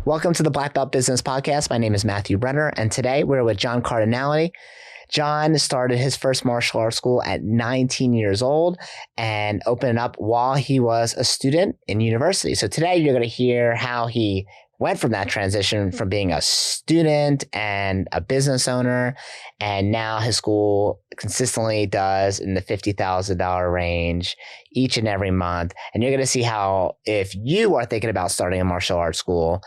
Welcome to the Black Belt Business Podcast. My name is Matthew Brenner, and today we're with John Cardinale. John started his first martial arts school at 19 years old and opened it up while he was a student in university. So today you're going to hear how he went from that transition from being a student and a business owner, and now his school consistently does in the $50,000 range each and every month. And you're going to see how, if you are thinking about starting a martial arts school,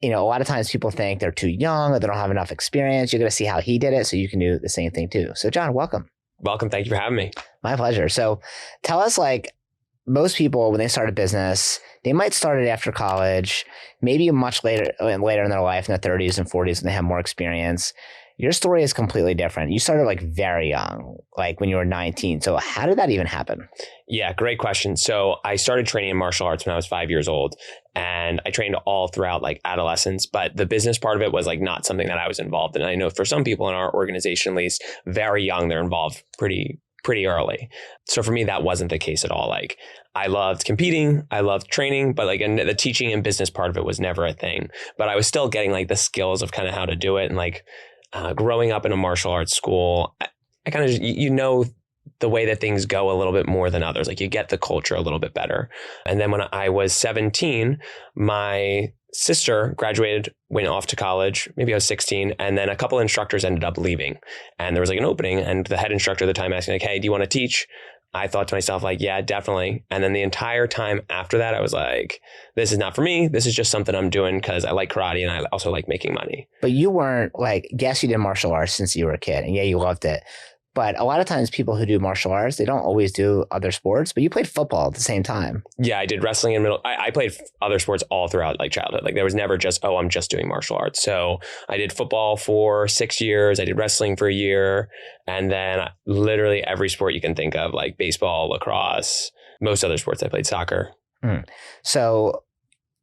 a lot of times people think they're too young or they don't have enough experience. You're going to see how he did it, so you can do the same thing too. So John, welcome. Welcome. Thank you for having me. My pleasure. So tell us, most people, when they start a business, they might start it after college, maybe much later in their life, in their 30s and 40s, when they have more experience. Your story is completely different. You started very young, when you were 19. So how did that even happen? Yeah, great question. So I started training in martial arts when I was 5 years old, and I trained all throughout adolescence. But the business part of it was not something that I was involved in. I know for some people in our organization, at least very young, they're involved pretty early. So for me, that wasn't the case at all. I loved competing, I loved training, but and the teaching and business part of it was never a thing. But I was still getting the skills of kind of how to do it. And growing up in a martial arts school, I kind of, the way that things go a little bit more than others. You get the culture a little bit better. And then when I was 17, my sister graduated, went off to college. Maybe I was 16. And then a couple of instructors ended up leaving. And there was an opening. And the head instructor at the time asked me, hey, do you want to teach? I thought to myself, yeah, definitely. And then the entire time after that, I was this is not for me. This is just something I'm doing because I like karate and I also like making money. But you weren't yes, you did martial arts since you were a kid. And yeah, you loved it. But a lot of times people who do martial arts, they don't always do other sports, but you played football at the same time. Yeah, I did wrestling in middle. I played other sports all throughout childhood. There was never just, I'm just doing martial arts. So I did football for 6 years. I did wrestling for a year. And then literally every sport you can think of, baseball, lacrosse, most other sports. I played soccer. So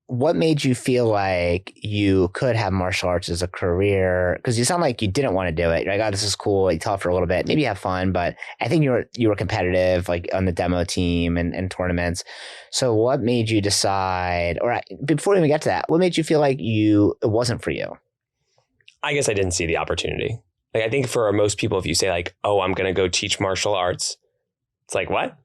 what made you feel like you could have martial arts as a career? Because you sound like you didn't want to do it. You're this is cool. You taught for a little bit. Maybe you have fun, but I think you were competitive, on the demo team and tournaments. So what made you decide, or before we even get to that, what made you feel like it wasn't for you? I guess I didn't see the opportunity. I think for most people, if you say I'm going to go teach martial arts, it's what?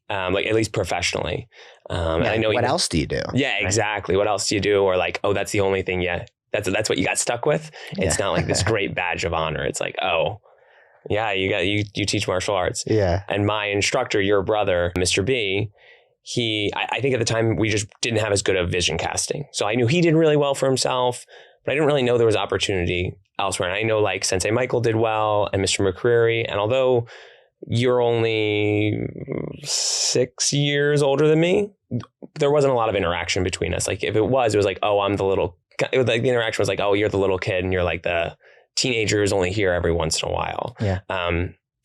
At least professionally. And I know what else do you do? Yeah, exactly. What else do you do? Or that's the only thing. Yeah, that's what you got stuck with. It's not this great badge of honor. It's yeah, you teach martial arts. Yeah. And my instructor, your brother, Mr. B, I think at the time we just didn't have as good of vision casting. So I knew he did really well for himself, but I didn't really know there was opportunity elsewhere. And I know Sensei Michael did well and Mr. McCreary. And although you're only 6 years older than me, there wasn't a lot of interaction between us. If it was I'm the little, the interaction was you're the little kid and you're the teenager who's only here every once in a while. Yeah.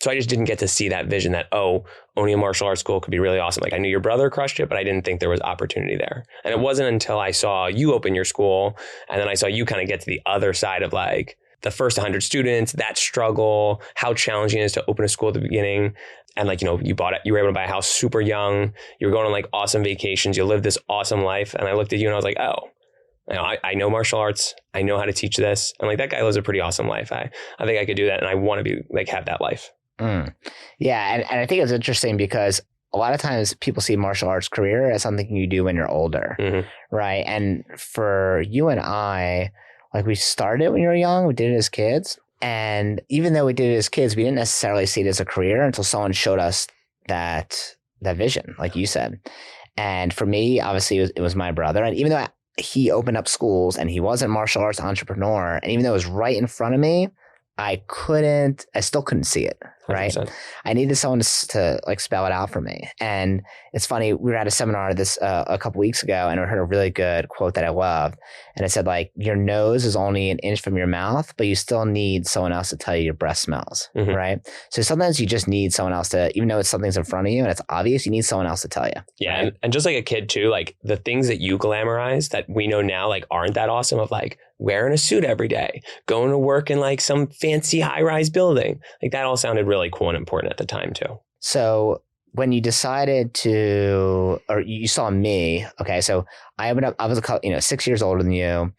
So I just didn't get to see that vision that, owning a martial arts school could be really awesome. I knew your brother crushed it, but I didn't think there was opportunity there. And it wasn't until I saw you open your school and then I saw you kind of get to the other side of the first 100 students, that struggle, how challenging it is to open a school at the beginning. And you were able to buy a house super young. You were going on awesome vacations. You lived this awesome life. And I looked at you and I was I know martial arts. I know how to teach this. And that guy lives a pretty awesome life. I think I could do that. And I want to be have that life. Yeah. And I think it's interesting because a lot of times people see martial arts career as something you do when you're older. Mm-hmm. Right. And for you and I, we started when we were young, we did it as kids. And even though we did it as kids, we didn't necessarily see it as a career until someone showed us that vision, like you said. And for me, obviously, it was my brother. And even though he opened up schools and he was a martial arts entrepreneur, and even though it was right in front of me, I still couldn't see it. Right. 100%. I needed someone to spell it out for me. And it's funny, we were at a seminar a couple weeks ago and I heard a really good quote that I loved. And it said your nose is only an inch from your mouth, but you still need someone else to tell you your breath smells. Mm-hmm. Right. So sometimes you just need someone else to, even though something's in front of you and it's obvious, you need someone else to tell you. Yeah. Right? And just a kid too, the things that you glamorize that we know now, aren't that awesome of wearing a suit every day, going to work in some fancy high-rise building. That all sounded really cool and important at the time too. So when you decided to, or you saw me, okay, so I opened up, I was 6 years older than you,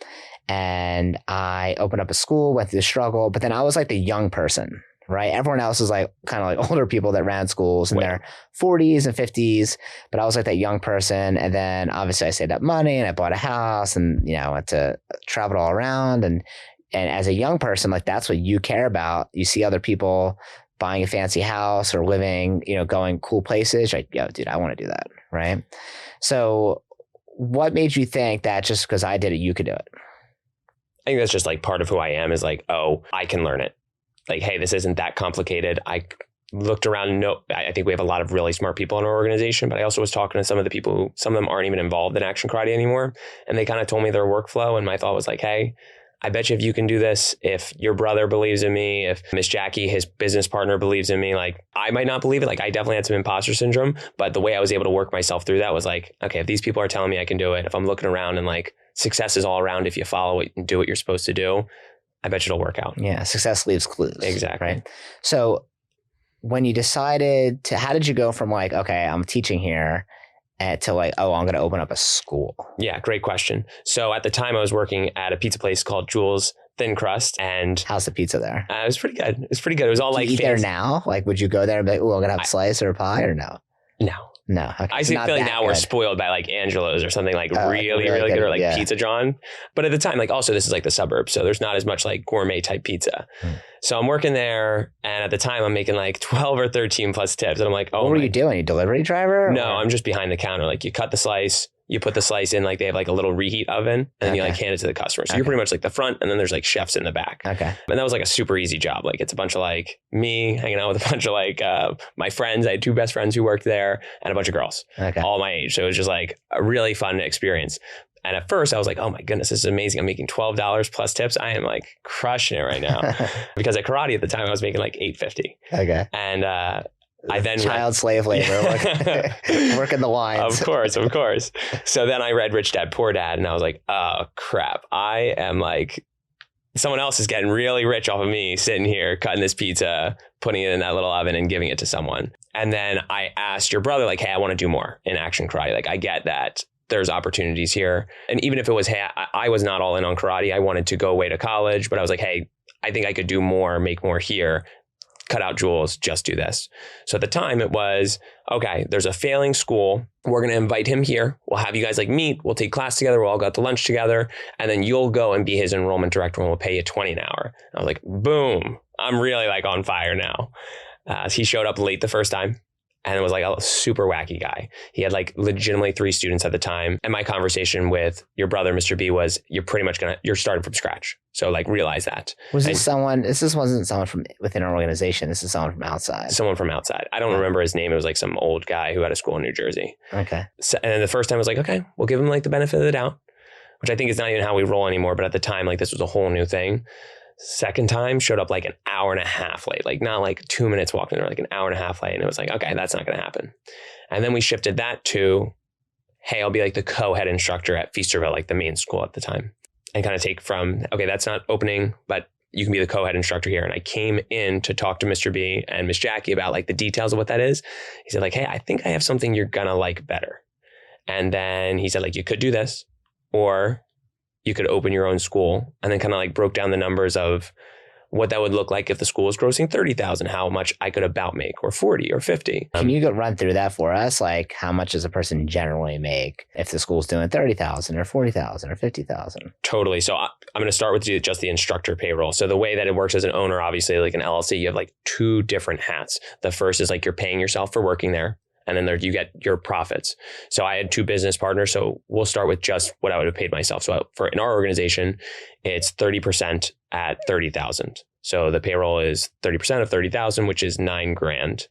and I opened up a school, went through the struggle, but then I was like the young person, right? Everyone else was like kind of like older people that ran schools in their 40s and 50s, but I was like that young person. And then obviously I saved up money and I bought a house and, I went to travel all around. And as a young person, like that's what you care about. You see other people buying a fancy house or living, going cool places. Like, yo, dude, I want to do that. Right. So what made you think that just because I did it, you could do it? I think that's just like part of who I am is like, oh, I can learn it. Like, hey, this isn't that complicated. I looked around and I think we have a lot of really smart people in our organization, but I also was talking to some of the people who, some of them aren't even involved in action karate anymore. And they kind of told me their workflow. And my thought was like, hey, I bet you if you can do this, if your brother believes in me, if Miss Jackie, his business partner, believes in me, like I might not believe it. Like I definitely had some imposter syndrome, but the way I was able to work myself through that was like, okay, if these people are telling me I can do it, if I'm looking around and like success is all around, if you follow it and do what you're supposed to do, I bet you it'll work out. Yeah. Success leaves clues. Exactly. Right. So when you decided to, how did you go from like, okay, I'm teaching here to like, oh, I'm going to open up a school? Yeah. Great question. So at the time I was working at a pizza place called Jules Thin Crust. And how's the pizza there? It was pretty good. It was all Do like you eat there now? Like, would you go there and be like, oh, I'm going to have a slice or a pie or no? No. Okay. I feel like now we're spoiled by like Angelo's or something like really good or like Pizza John. But at the time, like also this is like the suburbs. So there's not as much like gourmet type pizza. So I'm working there. And at the time I'm making like 12 or 13 plus tips. And I'm like, oh, what were you doing? You delivery driver? No, I'm just behind the counter. Like you cut the slice, you put the slice in, like they have like a little reheat oven and then you like hand it to the customer. So you're pretty much like the front and then there's like chefs in the back. Okay. And that was like a super easy job. Like it's a bunch of like me hanging out with a bunch of like my friends. I had 2 best friends who worked there and a bunch of girls, all my age. So it was just like a really fun experience. And at first I was like, oh my goodness, this is amazing. I'm making $12 plus tips. I am like crushing it right now. Because at karate at the time I was making like $8.50. Okay. And I then slave labor, working the lines. Of course. So then I read Rich Dad, Poor Dad, and I was like, oh crap. I am like, someone else is getting really rich off of me sitting here, cutting this pizza, putting it in that little oven and giving it to someone. And then I asked your brother, like, hey, I want to do more in action karate. Like, I get that there's opportunities here. And even if it was, hey, I was not all in on karate. I wanted to go away to college, but I was like, hey, I think I could do more, make more here. Cut out Jules, just do this. So at the time it was, okay, there's a failing school. We're going to invite him here. We'll have you guys like meet. We'll take class together. We'll all go out to lunch together. And then you'll go and be his enrollment director and we'll pay you $20 an hour. I was like, boom, I'm really like on fire now. He showed up late the first time. And it was like a super wacky guy. He had like legitimately 3 students at the time. And my conversation with your brother, Mr. B, was you're starting from scratch. So like realize that. This wasn't someone from within our organization. This is someone from outside. Someone from outside. I don't remember his name. It was like some old guy who had a school in New Jersey. Okay. So, and then the first time I was like, okay, we'll give him like the benefit of the doubt, which I think is not even how we roll anymore. But at the time, like this was a whole new thing. Second time showed up like an hour and a half late, like not like 2 minutes walking there, like an hour and a half late. And it was like, okay, that's not going to happen. And then we shifted that to, hey, I'll be like the co-head instructor at Feasterville, like the main school at the time, and kind of take from, okay, that's not opening, but you can be the co-head instructor here. And I came in to talk to Mr. B and Miss Jackie about like the details of what that is. He said like, hey, I think I have something you're going to like better. And then he said like, you could do this, or you could open your own school, and then kind of like broke down the numbers of what that would look like if the school was grossing 30,000, how much I could about make, or 40 or 50. Can you go run through that for us? Like how much does a person generally make if the school's doing 30,000 or 40,000 or 50,000? Totally. So I'm going to start with just the instructor payroll. So the way that it works as an owner, obviously like an LLC, you have like 2 different hats. The first is like you're paying yourself for working there. And then you get your profits. So I had 2 business partners. So we'll start with just what I would have paid myself. So in our organization, it's 30% at 30,000. So the payroll is 30% of 30,000, which is $9,000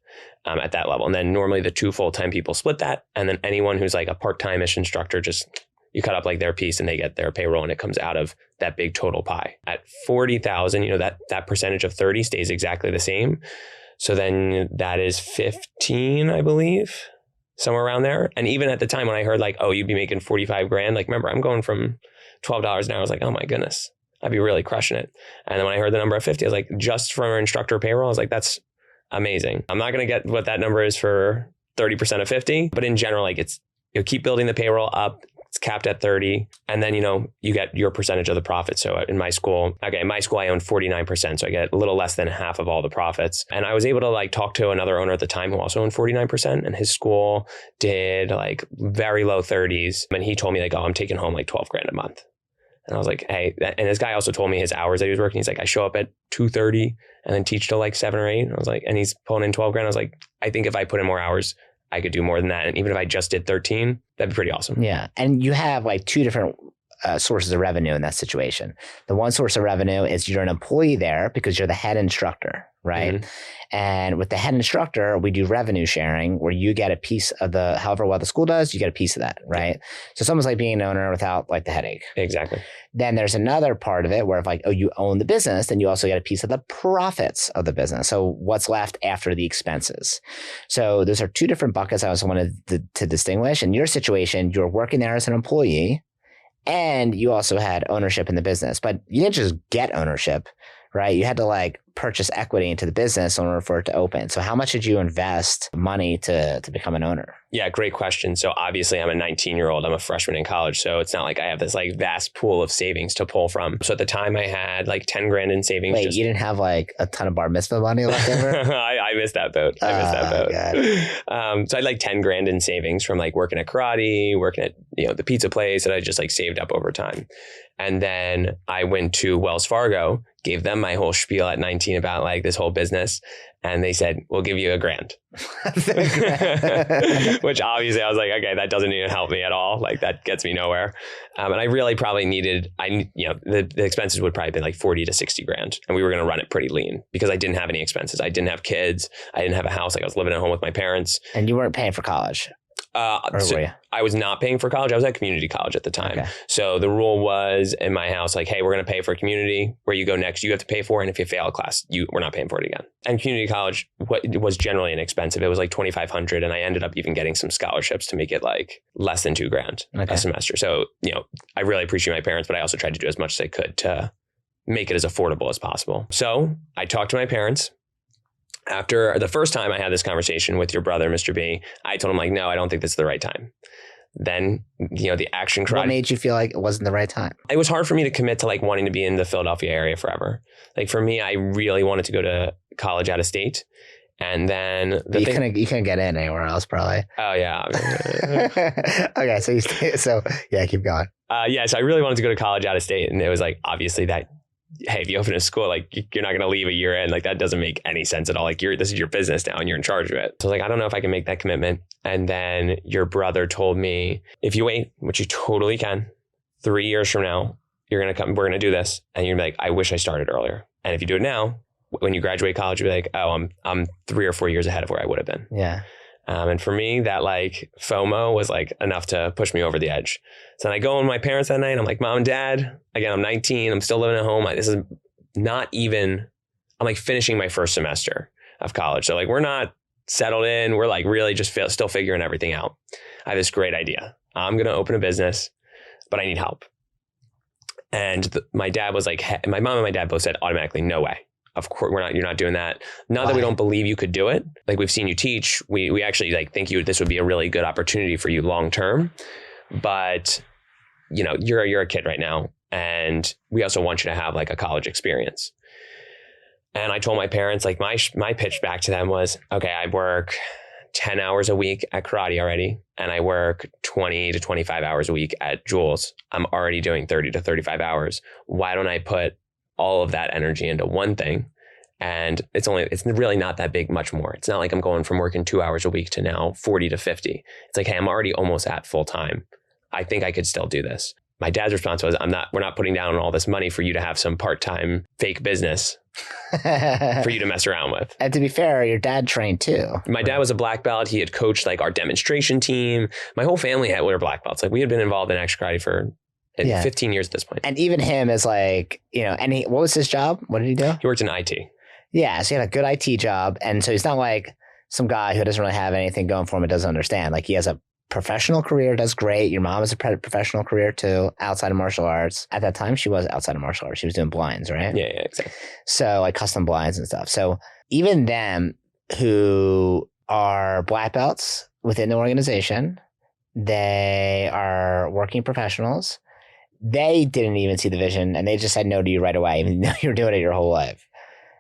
at that level. And then normally the 2 full-time people split that. And then anyone who's like a part-time-ish instructor, just you cut up like their piece and they get their payroll and it comes out of that big total pie. At 40,000, that percentage of 30 stays exactly the same. So then that is 15, I believe, somewhere around there. And even at the time when I heard like, oh, you'd be making 45 grand, like remember, I'm going from $12 an hour. I was like, oh my goodness, I'd be really crushing it. And then when I heard the number of 50, I was like, just from our instructor payroll, I was like, that's amazing. I'm not going to get what that number is for 30% of 50. But in general, like it's, keep building the payroll up. It's capped at 30. And then, you get your percentage of the profit. So in my school, I own 49%. So I get a little less than half of all the profits. And I was able to like talk to another owner at the time who also owned 49%. And his school did like very low 30s. And he told me like, oh, I'm taking home like 12 grand a month. And I was like, hey, and this guy also told me his hours that he was working. He's like, I show up at 2:30 and then teach till like 7 or 8. And I was like, and he's pulling in 12 grand. I was like, I think if I put in more hours, I could do more than that. And even if I just did 13, that'd be pretty awesome. Yeah. And you have like two different sources of revenue in that situation. The one source of revenue is you're an employee there because you're the head instructor, right? Mm-hmm. And with the head instructor, we do revenue sharing where you get a piece of however well the school does, you get a piece of that, right? Yeah. So it's almost like being an owner without like the headache. Exactly. Then there's another part of it where if like, oh, you own the business, then you also get a piece of the profits of the business. So what's left after the expenses. So those are two different buckets I also wanted to distinguish. In your situation, you're working there as an employee and you also had ownership in the business, but you didn't just get ownership, right? You had to like purchase equity into the business in order for it to open. So how much did you invest money to become an owner? Yeah, great question. So obviously I'm a 19-year-old. I'm a freshman in college. So it's not like I have this like vast pool of savings to pull from. So at the time I had like 10 grand in savings. Wait, you didn't have like a ton of bar mitzvah money left over? I missed that boat. So I had like 10 grand in savings from like working at karate, working at, the pizza place that I just like saved up over time. And then I went to Wells Fargo, gave them my whole spiel at 19 about like this whole business. And they said, we'll give you $1 grand. Which obviously I was like, okay, that doesn't even help me at all. Like that gets me nowhere. And I really probably needed, the expenses would probably be like 40 to 60 grand. And we were going to run it pretty lean because I didn't have any expenses. I didn't have kids. I didn't have a house. Like I was living at home with my parents. And you weren't paying for college? So I was not paying for college. I was at community college at the time. Okay. So the rule was in my house, like, hey, we're going to pay for community. Where you go next, you have to pay for it. And if you fail a class, we're not paying for it again. And community college was generally inexpensive. It was like $2,500. And I ended up even getting some scholarships to make it like less than $2 grand a semester. So, I really appreciate my parents, but I also tried to do as much as I could to make it as affordable as possible. So I talked to my parents. After the first time I had this conversation with your brother, Mr. B, I told him like, no, I don't think this is the right time. Then, the action karate. What made you feel like it wasn't the right time? It was hard for me to commit to like wanting to be in the Philadelphia area forever. Like for me, I really wanted to go to college out of state. And then you couldn't get in anywhere else probably. Oh yeah. Okay. So keep going. So I really wanted to go to college out of state. And it was like, obviously that, hey, if you open a school, like you're not going to leave a year in, like that doesn't make any sense at all. Like this is your business now and you're in charge of it. So I was like, I don't know if I can make that commitment. And then your brother told me, if you wait, which you totally can, 3 years from now, you're going to come, we're going to do this. And you're like, I wish I started earlier. And if you do it now, when you graduate college, you'll be like, oh, I'm 3 or 4 years ahead of where I would have been. Yeah. And for me, that like FOMO was like enough to push me over the edge. So then I go with my parents that night. I'm like, Mom and Dad, again, I'm 19. I'm still living at home. This is not even, I'm like finishing my first semester of college. So like, we're not settled in. We're like really just still figuring everything out. I have this great idea. I'm going to open a business, but I need help. And my dad was like, my mom and my dad both said automatically, no way. Of course, you're not doing that. Not that we don't believe you could do it. Like we've seen you teach. We actually like think this would be a really good opportunity for you long term. But you're a kid right now. And we also want you to have like a college experience. And I told my parents, like my pitch back to them was, okay, I work 10 hours a week at karate already. And I work 20 to 25 hours a week at Jules. I'm already doing 30 to 35 hours. Why don't I put all of that energy into one thing? And it's really not that big, much more. It's not like I'm going from working 2 hours a week to now 40 to 50. It's like, hey, I'm already almost at full time. I think I could still do this. My dad's response was, we're not putting down all this money for you to have some part-time fake business for you to mess around with. And to be fair, your dad trained too. My dad was a black belt. He had coached like our demonstration team. My whole family were black belts. Like we had been involved in action karate for 15 years at this point. And even him is like, what was his job? What did he do? He worked in IT. Yeah. So he had a good IT job. And so he's not like some guy who doesn't really have anything going for him and doesn't understand. Like he has a professional career, does great. Your mom has a professional career too, outside of martial arts. At that time, she was outside of martial arts. She was doing blinds, right? Yeah, exactly. So like custom blinds and stuff. So even them who are black belts within the organization. They are working professionals. They didn't even see the vision and they just said no to you right away, even though you're doing it your whole life.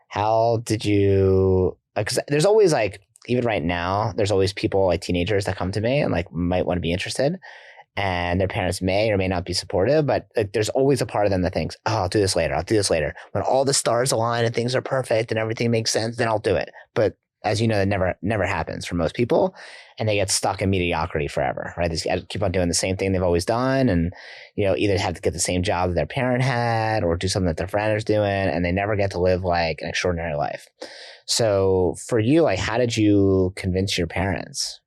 How did you, because there's always like, even right now, there's always people like teenagers that come to me and like might want to be interested and their parents may or may not be supportive, but like, there's always a part of them that thinks, oh, I'll do this later. I'll do this later. When all the stars align and things are perfect and everything makes sense, then I'll do it. But as you know, that never happens for most people, and they get stuck in mediocrity forever, right? They just keep on doing the same thing they've always done, and either have to get the same job that their parent had, or do something that their friend is doing, and they never get to live like an extraordinary life. So for you, like, how did you convince your parents?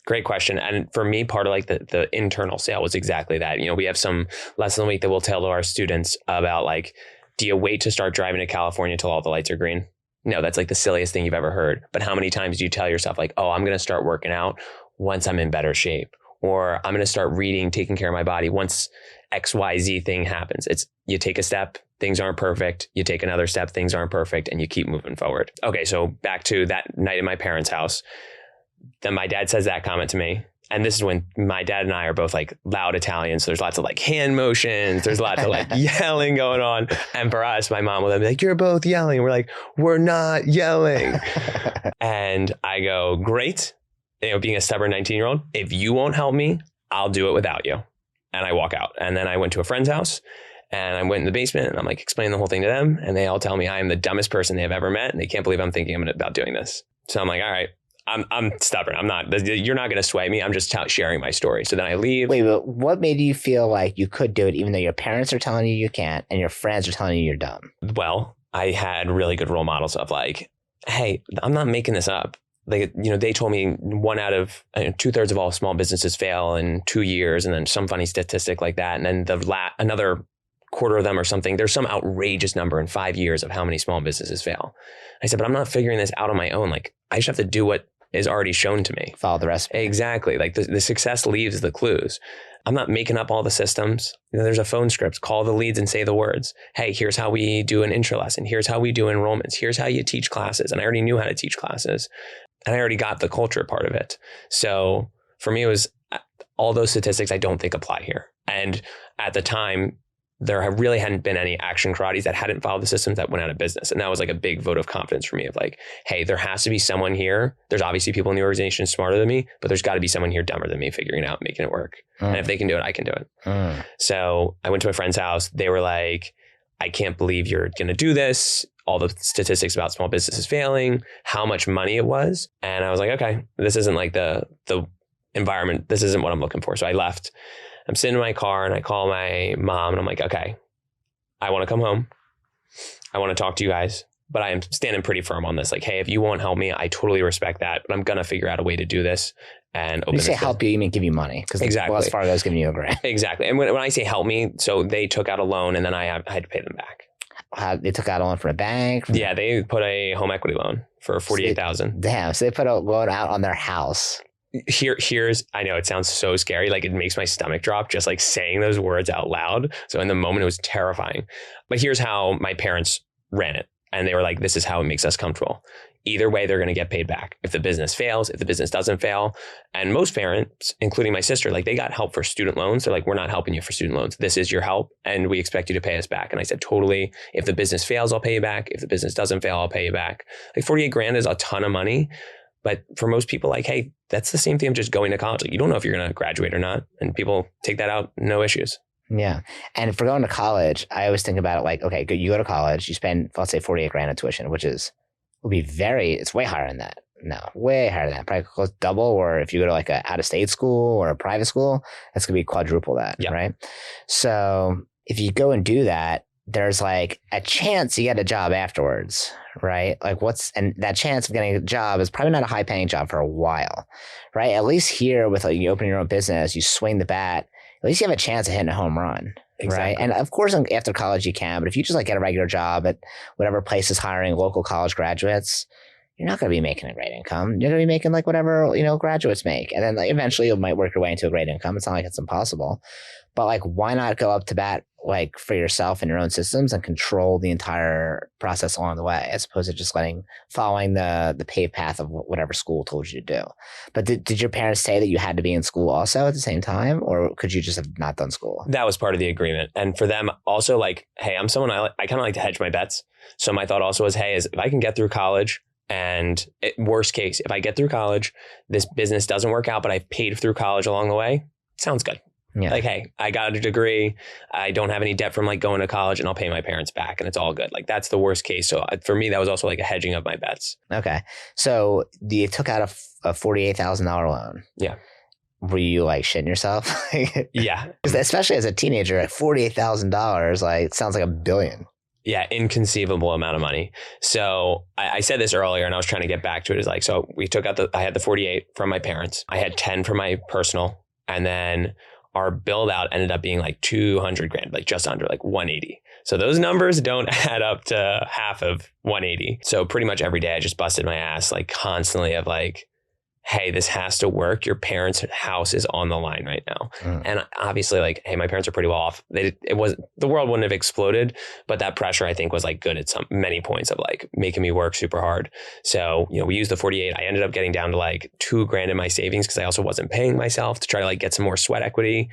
Great question. And for me, part of like the internal sale was exactly that. We have some lesson a week that we'll tell to our students about like, do you wait to start driving to California until all the lights are green? No, that's like the silliest thing you've ever heard. But how many times do you tell yourself like, oh, I'm going to start working out once I'm in better shape, or I'm going to start reading, taking care of my body once XYZ thing happens. It's you take a step, things aren't perfect. You take another step, things aren't perfect, and you keep moving forward. Okay, so back to that night in my parents' house. Then my dad says that comment to me. And this is when my dad and I are both like loud Italians. So there's lots of like hand motions. There's lots of like yelling going on. And for us, my mom will then be like, you're both yelling. We're like, we're not yelling. And I go, great. Being a stubborn 19-year-old, if you won't help me, I'll do it without you. And I walk out. And then I went to a friend's house and I went in the basement and I'm like explaining the whole thing to them. And they all tell me I am the dumbest person they have ever met. And they can't believe I'm thinking about doing this. So I'm like, all right. I'm stubborn. You're not going to sway me. I'm just sharing my story. So then I leave. Wait, but what made you feel like you could do it even though your parents are telling you you can't and your friends are telling you you're dumb? Well, I had really good role models of like, hey, I'm not making this up. Like, they told me 1 out of 2/3 of all small businesses fail in 2 years, and then some funny statistic like that. And then another quarter of them or something. There's some outrageous number in 5 years of how many small businesses fail. I said, but I'm not figuring this out on my own. Like, I just have to do what is already shown to me. Follow the recipe. Exactly. Like the success leaves the clues. I'm not making up all the systems. There's a phone script. Call the leads and say the words. Hey, here's how we do an intro lesson. Here's how we do enrollments. Here's how you teach classes. And I already knew how to teach classes. And I already got the culture part of it. So for me, it was all those statistics I don't think apply here. And at the time, there really hadn't been any action karates that hadn't followed the systems that went out of business. And that was like a big vote of confidence for me of like, hey, there has to be someone here. There's obviously people in the organization smarter than me, but there's got to be someone here dumber than me figuring it out, making it work. And if they can do it, I can do it. So I went to a friend's house. They were like, I can't believe you're going to do this. All the statistics about small businesses failing, how much money it was. And I was like, okay, this isn't like the environment. This isn't what I'm looking for. So I left. I'm sitting in my car and I call my mom and I'm like, okay, I want to come home. I want to talk to you guys, but I am standing pretty firm on this. Like, hey, if you won't help me, I totally respect that, but I'm going to figure out a way to do this and open. You say help you mean give you money because exactly. Wells Fargo is giving you a grant. Exactly. And when I say help me, so they took out a loan and then I had to pay them back. They took out a loan from a bank? Yeah, they put a home equity loan for $48,000. Damn. So they put a loan out on their house. Here's, I know it sounds so scary. Like it makes my stomach drop just like saying those words out loud. So in the moment it was terrifying, but here's how my parents ran it. And they were like, this is how it makes us comfortable. Either way, they're going to get paid back. If the business fails, if the business doesn't fail. And most parents, including my sister, like they got help for student loans. They're like, we're not helping you for student loans. This is your help. And we expect you to pay us back. And I said, totally. If the business fails, I'll pay you back. If the business doesn't fail, I'll pay you back. Like 48 grand is a ton of money. But for most people, like, hey, that's the same thing of just going to college. Like, you don't know if you're going to graduate or not. And people take that out, no issues. Yeah. And for going to college, I always think about it like, okay, good. You go to college, you spend, let's say 48 grand in tuition, which will be it's way higher than that. No, way higher than that. Probably close to double. Or if you go to like a out of state school or a private school, that's going to be quadruple that. Yep. Right. So if you go and do that, there's like a chance you get a job afterwards, right? Like and that chance of getting a job is probably not a high paying job for a while, right? At least here with you opening your own business, you swing the bat, at least you have a chance of hitting a home run, exactly. Right? And of course, after college you can, but if you just like get a regular job at whatever place is hiring local college graduates, you're not going to be making a great income. You're going to be making like whatever, graduates make. And then like eventually you might work your way into a great income. It's not like it's impossible. But like, why not go up to bat like for yourself and your own systems and control the entire process along the way, as opposed to just following the paved path of whatever school told you to do. But did your parents say that you had to be in school also at the same time, or could you just have not done school? That was part of the agreement. And for them also, like, hey, I'm someone I kind of like to hedge my bets. So my thought also was, hey, if I can get through college, and worst case, if I get through college, this business doesn't work out, but I've paid through college along the way, sounds good. Yeah. Like, hey, I got a degree. I don't have any debt from like going to college, and I'll pay my parents back, and it's all good. Like, that's the worst case. So for me, that was also like a hedging of my bets. Okay. So you took out a $48,000 loan. Yeah. Were you like shitting yourself? Yeah. Especially as a teenager, at $48,000, like it sounds like $1 billion. Yeah, inconceivable amount of money. So I said this earlier, and I was trying to get back to it. Is like, so we took out I had the 48 from my parents. I had 10 from my personal, and then our build out ended up being like 200 grand, like just under like 180. So those numbers don't add up to half of 180. So pretty much every day I just busted my ass, like constantly of like, hey, this has to work. Your parents' house is on the line right now. And obviously, like, hey, my parents are pretty well off. The world wouldn't have exploded, but that pressure, I think, was like good at many points of like making me work super hard. So, we used the 48. I ended up getting down to like $2,000 in my savings because I also wasn't paying myself to try to like get some more sweat equity.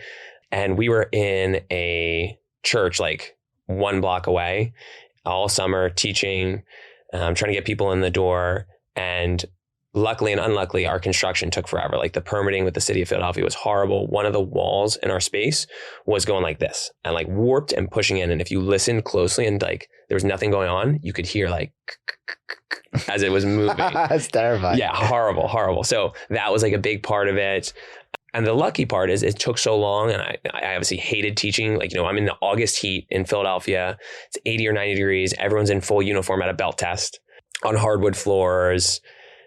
And we were in a church like 1 block away all summer teaching, trying to get people in the door. And luckily and unluckily, our construction took forever. Like the permitting with the city of Philadelphia was horrible. One of the walls in our space was going like this and like warped and pushing in. And if you listened closely and like there was nothing going on, you could hear like as it was moving. That's terrifying. Yeah, horrible. So that was like a big part of it. And the lucky part is it took so long, and I obviously hated teaching. Like, I'm in the August heat in Philadelphia. It's 80 or 90 degrees. Everyone's in full uniform at a belt test on hardwood floors.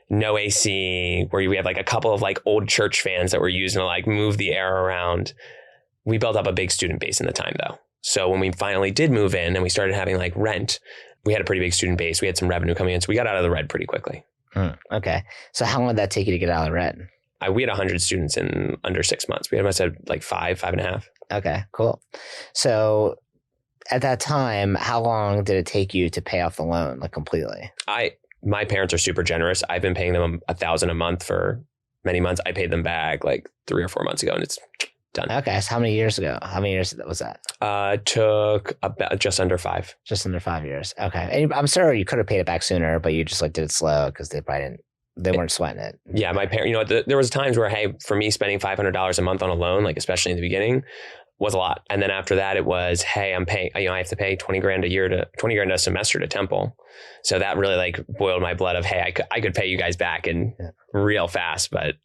No AC, where we have like a couple of like old church fans that were using to like move the air around. We built up a big student base in the time though. So when we finally did move in and we started having like rent, we had a pretty big student base. We had some revenue coming in. So we got out of the red pretty quickly. Okay. So how long did that take you to get out of the red? We had 100 students in under 6 months. We had, I said, like 5.5. Okay, cool. So at that time, how long did it take you to pay off the loan like completely? My parents are super generous. I've been paying them $1,000 a month for many months. I paid them back like 3 or 4 months ago, and it's done. Okay. So how many years ago? How many years was that? Took about just under 5. Just under 5 years. Okay. And I'm sure you could have paid it back sooner, but you just like did it slow because they probably weren't sweating it. Yeah. My parents, there was times where, hey, for me spending $500 a month on a loan, like especially in the beginning, was a lot. And then after that, it was, hey, I'm paying, I have to pay $20,000 a semester to Temple. So that really like boiled my blood of, hey, I could pay you guys back in real fast, but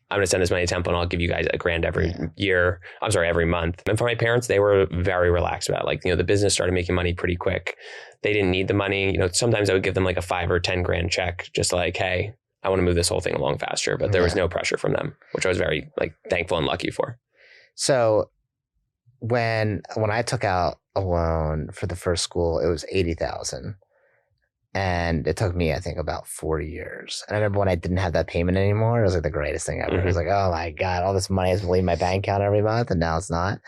I'm going to send this money to Temple and I'll give you guys $1,000 every month. And for my parents, they were very relaxed about it. Like, the business started making money pretty quick. They didn't need the money. Sometimes I would give them like a $5,000 or $10,000 check, just like, hey, I want to move this whole thing along faster. But there was no pressure from them, which I was very like thankful and lucky for. So when I took out a loan for the first school, it was $80,000, and it took me, I think, about 4 years. And I remember when I didn't have that payment anymore, it was like the greatest thing ever. It was like, oh my God, all this money is leaving my bank account every month, and now it's not.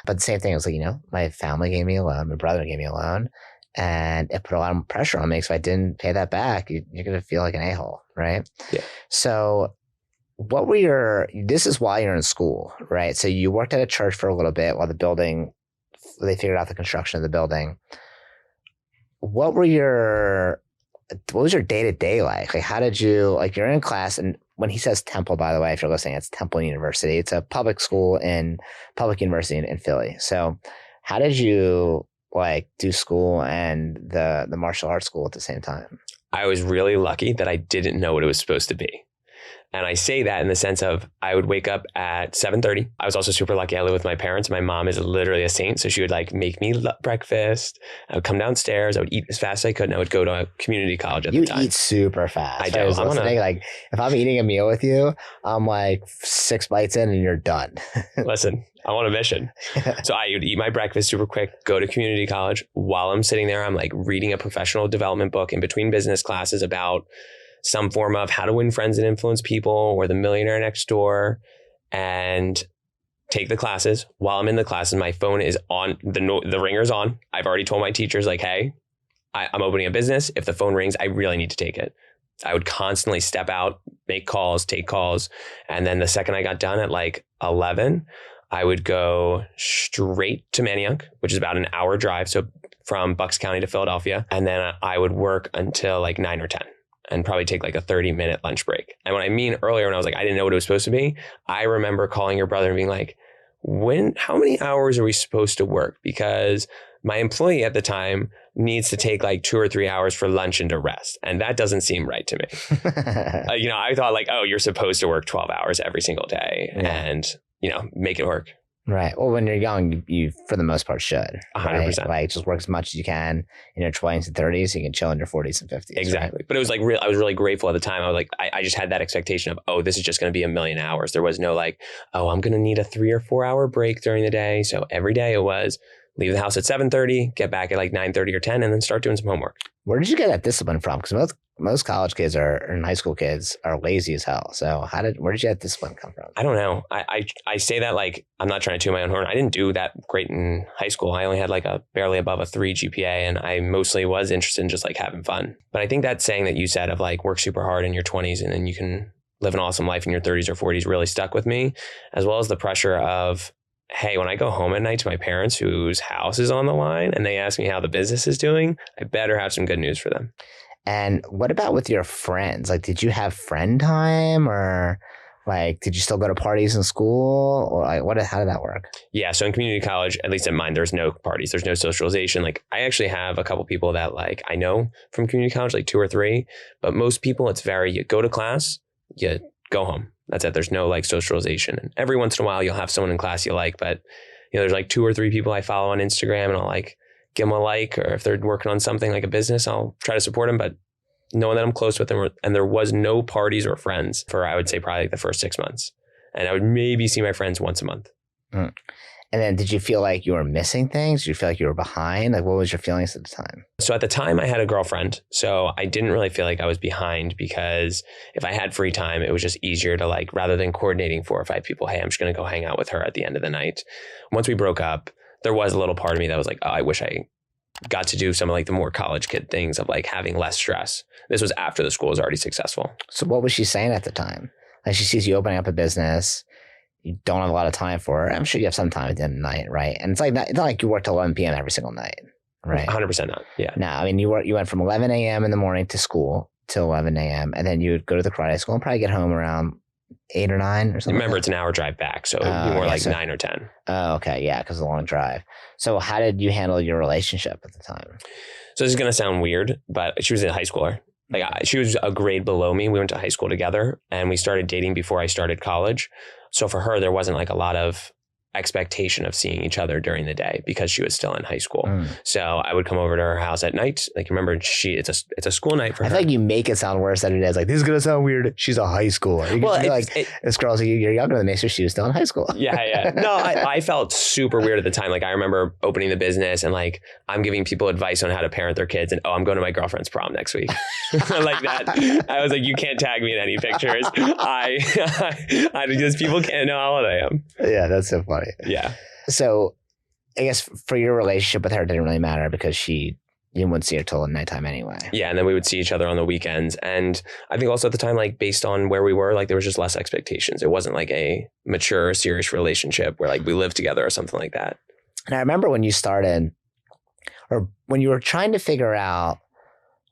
But the same thing, it was like, my family gave me a loan, my brother gave me a loan, and it put a lot of pressure on me. So if I didn't pay that back, you're going to feel like an a-hole, right? Yeah. So this is while you're in school, right? So you worked at a church for a little bit while they figured out the construction of the building. What was your day-to-day like? Like, how did you, like, you're in class, and when he says Temple, by the way, if you're listening, it's Temple University. It's a public university in Philly. So how did you like do school and the martial arts school at the same time? I was really lucky that I didn't know what it was supposed to be. And I say that in the sense of I would wake up at 7:30. I was also super lucky. I live with my parents. My mom is literally a saint. So she would like make me breakfast. I would come downstairs. I would eat as fast as I could. And I would go to a community college at the time. You eat super fast. I do. Like if I'm eating a meal with you, I'm like 6 bites in and you're done. Listen, I'm on a mission. So I would eat my breakfast super quick, go to community college. While I'm sitting there, I'm like reading a professional development book in between business classes about some form of how to win friends and influence people, or the millionaire next door. And take the classes. While I'm in the classes, my phone is on, the ringer's on. I've already told my teachers like, hey, I'm opening a business. If the phone rings, I really need to take it. I would constantly step out, make calls, take calls. And then the second I got done at like 11, I would go straight to Manayunk, which is about an hour drive. So from Bucks County to Philadelphia. And then I would work until like 9 or 10 and probably take like a 30-minute lunch break. And what I mean earlier, when I was like, I didn't know what it was supposed to be, I remember calling your brother and being like, how many hours are we supposed to work? Because my employee at the time needs to take like 2 or 3 hours for lunch and to rest. And that doesn't seem right to me. I thought like, oh, you're supposed to work 12 hours every single day and, make it work. Right. Well, when you're young, you for the most part should. 100%. Right? Like just work as much as you can in your 20s and 30s. So you can chill in your 40s and 50s. Exactly. Right? But it was like I was really grateful at the time. I was like, I just had that expectation of, oh, this is just going to be a million hours. There was no like, oh, I'm going to need a 3 or 4 hour break during the day. So every day it was leave the house at 7:30, get back at like 9:30 or 10, and then start doing some homework. Where did you get that discipline from? Because most college kids and high school kids are lazy as hell. So where did you get discipline come from? I don't know. I say that like I'm not trying to toot my own horn. I didn't do that great in high school. I only had like a barely above a 3 GPA, and I mostly was interested in just like having fun. But I think that saying that you said of like work super hard in your 20s and then you can live an awesome life in your 30s or 40s really stuck with me, as well as the pressure of, hey, when I go home at night to my parents whose house is on the line and they ask me how the business is doing, I better have some good news for them. And what about with your friends? Like, did you have friend time, or like, did you still go to parties in school, or like, how did that work? Yeah. So in community college, at least at mine, there's no parties. There's no socialization. Like I actually have a couple people that like I know from community college, like 2 or 3, but most people you go to class, you go home. That's it. There's no like socialization. And every once in a while you'll have someone in class you like, but there's like 2 or 3 people I follow on Instagram and I'll like give them a like, or if they're working on something like a business, I'll try to support them, but knowing that I'm close with them. And there was no parties or friends for, I would say, probably like the first 6 months. And I would maybe see my friends once a month. Mm. And then did you feel like you were missing things? Did you feel like you were behind? Like, what was your feelings at the time? So at the time I had a girlfriend. So I didn't really feel like I was behind, because if I had free time, it was just easier to like, rather than coordinating 4 or 5 people, hey, I'm just going to go hang out with her at the end of the night. Once we broke up, there was a little part of me that was like, oh, I wish I got to do some of like the more college kid things of like having less stress. This was after the school was already successful. So what was she saying at the time? Like, she sees you opening up a business. You don't have a lot of time for her. I'm sure you have some time at the end of the night, right? And it's not like you work till 11 p.m. every single night, right? 100% not. Yeah. No, I mean, you went from 11 a.m. in the morning to school till 11 a.m. and then you would go to the karate school and probably get home around 8 or 9 or something. Remember, it's an hour drive back, so it'd be more like 9 or 10. Oh, okay. Yeah, because of the long drive. So how did you handle your relationship at the time? So this is going to sound weird, but she was a high schooler. Like she was a grade below me. We went to high school together and we started dating before I started college. So for her, there wasn't like a lot of expectation of seeing each other during the day because she was still in high school. So I would come over to her house at night. Like, remember, it's a school night for her. I feel like you make it sound worse than it is. Like, this is going to sound weird. She's a high schooler. Well, this girl's you're younger than me, so she was still in high school. Yeah. No, I felt super weird at the time. Like, I remember opening the business and like, I'm giving people advice on how to parent their kids. And I'm going to my girlfriend's prom next week. Like that. I was like, you can't tag me in any pictures. I because people can't know how old I am. Yeah, that's so funny. Yeah. So I guess for your relationship with her, it didn't really matter because you wouldn't see her till nighttime anyway. Yeah. And then we would see each other on the weekends. And I think also at the time, like based on where we were, like there was just less expectations. It wasn't like a mature, serious relationship where like we lived together or something like that. And I remember when you started, or when you were trying to figure out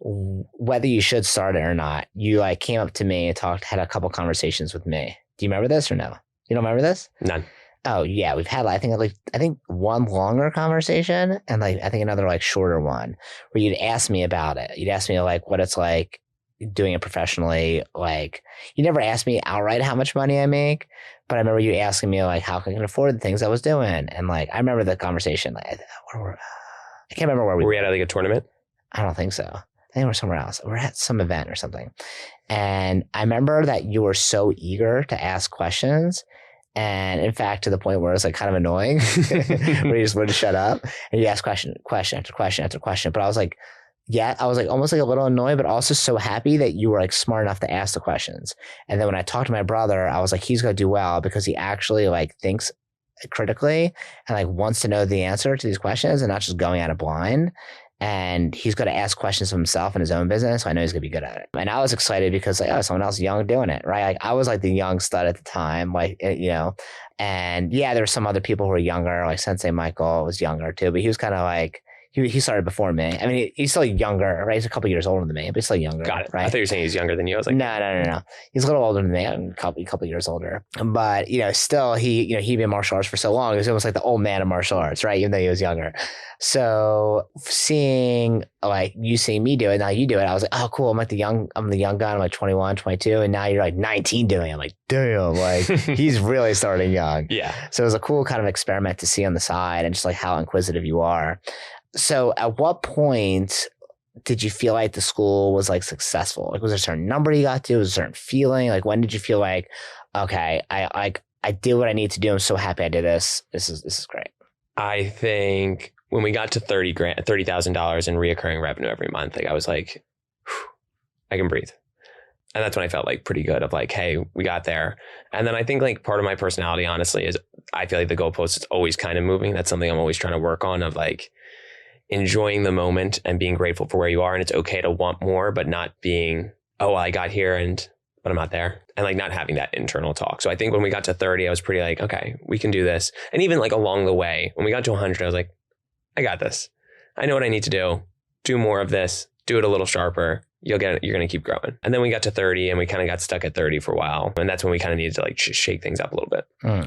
whether you should start it or not, you like came up to me and had a couple conversations with me. Do you remember this or no? You don't remember this? None. Oh yeah, we've had I think one longer conversation and like I think another like shorter one where you'd ask me about it. You'd ask me like what it's like doing it professionally. Like you never asked me outright how much money I make, but I remember you asking me like how I can afford the things I was doing. And like I remember the conversation. Like I can't remember where were we at like a tournament? I don't think so. I think we're somewhere else. We're at some event or something. And I remember that you were so eager to ask questions. And in fact, to the point where it's like kind of annoying, where you just wanted to shut up and you ask question after question after question. But I was like, almost like a little annoyed, but also so happy that you were like smart enough to ask the questions. And then when I talked to my brother, I was like, he's going to do well because he actually like thinks critically and like wants to know the answer to these questions and not just going at it blind. And he's going to ask questions of himself in his own business. So I know he's going to be good at it. And I was excited because like, oh, someone else young doing it, right? Like I was like the young stud at the time, like, and yeah, there were some other people who were younger, like Sensei Michael was younger too, but he was kind of like, he started before me. I mean, he's still younger, right? He's a couple years older than me, but he's still younger. Got it. Right? I thought you were saying he's younger than you. I was like, no. He's a little older than me, a couple years older. But still, he'd been in martial arts for so long. He was almost like the old man of martial arts, right? Even though he was younger. So seeing like you seeing me do it, now you do it, I was like, oh, cool. I'm the young guy. I'm like 21, 22, and now you're like 19 doing it. I'm like, damn, like he's really starting young. Yeah. So it was a cool kind of experiment to see on the side and just like how inquisitive you are. So at what point did you feel like the school was like successful? Like, was there a certain number you got to? Was there a certain feeling? Like, when did you feel like, okay, I did what I need to do. I'm so happy I did this. This is great. I think when we got to $30,000 in reoccurring revenue every month, like I was like, I can breathe. And that's when I felt like pretty good of like, hey, we got there. And then I think like part of my personality, honestly, is I feel like the goalpost is always kind of moving. That's something I'm always trying to work on, of like enjoying the moment and being grateful for where you are. And it's okay to want more, but not being, oh, well, I got here but I'm not there. And like not having that internal talk. So I think when we got to 30, I was pretty like, okay, we can do this. And even like along the way, when we got to 100, I was like, I got this. I know what I need to do more of this, do it a little sharper. You're going to keep growing. And then we got to 30 and we kind of got stuck at 30 for a while. And that's when we kind of needed to like shake things up a little bit.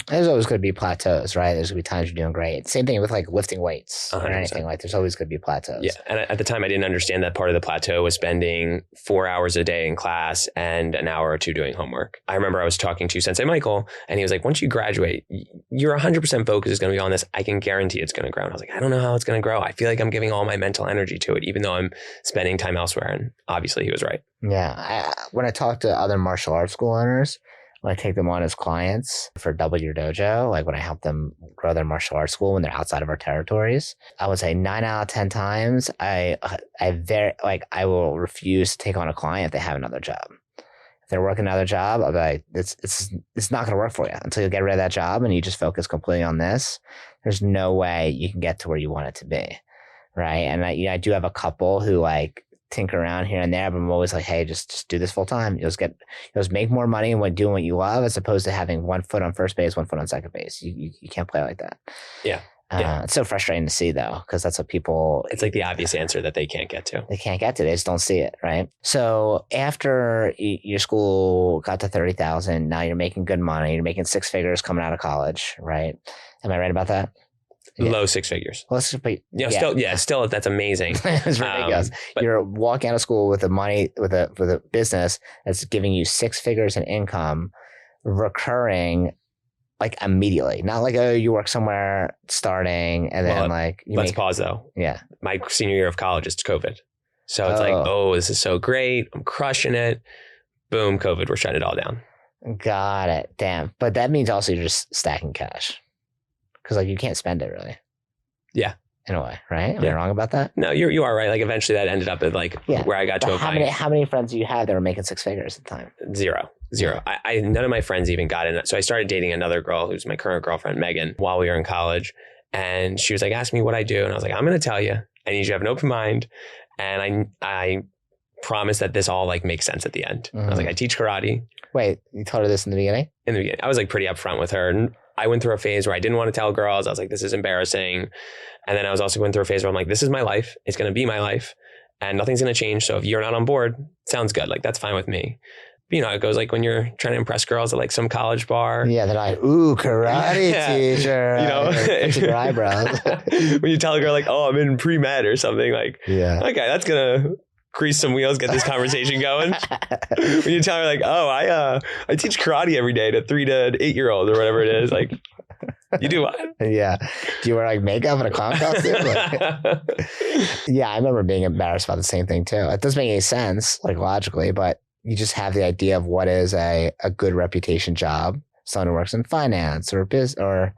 There's always going to be plateaus, right? There's going to be times you're doing great. Same thing with like lifting weights 100%. Or anything. Like there's always going to be plateaus. Yeah. And at the time I didn't understand that part of the plateau was spending 4 hours a day in class and an hour or two doing homework. I remember I was talking to Sensei Michael and he was like, once you graduate, your 100% focus is going to be on this. I can guarantee it's going to grow. And I was like, I don't know how it's going to grow. I feel like I'm giving all my mental energy to it, even though I'm spending time elsewhere. And obviously he was right. Yeah. When I talk to other martial arts school owners, when I take them on as clients for Double Your Dojo, like when I help them grow their martial arts school when they're outside of our territories, I would say 9 out of 10 times, I will refuse to take on a client if they have another job. If they're working another job, I'll be like, it's not going to work for you until you get rid of that job and you just focus completely on this. There's no way you can get to where you want it to be. Right. And I do have a couple who like tinker around here and there, but I'm always like, hey, just do this full time. You'll just make more money when doing what you love, as opposed to having one foot on first base, one foot on second base. You can't play like that. Yeah. It's so frustrating to see though, because that's what people. It's like the obvious answer that they can't get to. They can't get to. They just don't see it, right? So after your school got to 30,000, now you're making good money. You're making 6 figures coming out of college, right? Am I right about that? Yeah. Low 6 figures. Still, that's amazing. It's ridiculous. You're walking out of school with with a business that's giving you 6 figures in income, recurring, like immediately. Not like, oh, you work somewhere starting and then let's pause though. Yeah. My senior year of college is COVID. So it's like, oh, this is so great. I'm crushing it. Boom, COVID, we're shutting it all down. Got it. Damn. But that means also you're just stacking cash. Because like you can't spend it really. Yeah. In a way, right? Am I wrong about that? No, you are right. Like eventually that ended up at where I got to how many friends do you have that were making 6 figures at the time? Zero. I none of my friends even got in that. So I started dating another girl who's my current girlfriend, Megan, while we were in college. And she was like, ask me what I do. And I was like, I'm going to tell you. I need you to have an open mind. And I promise that this all like makes sense at the end. I was like, I teach karate. Wait, you told her this in the beginning? In the beginning. I was like pretty upfront with her. And I went through a phase where I didn't want to tell girls. I was like, this is embarrassing. And then I was also going through a phase where I'm like, this is my life. It's going to be my life and nothing's going to change. So if you're not on board, sounds good. Like, that's fine with me. But, you know, it goes like when you're trying to impress girls at like some college bar. Yeah. They're like, ooh, karate teacher. You know, fixing your eyebrows. When you tell a girl like, oh, I'm in pre-med or something, like, okay, that's going to grease some wheels, get this conversation going. When you tell her like, oh, I teach karate every day to 3 to 8 year olds or whatever it is, like, you do what? Yeah. Do you wear like makeup and a clown costume? Yeah, I remember being embarrassed about the same thing too. It doesn't make any sense, like logically, but you just have the idea of what is a good reputation job. Someone who works in finance or or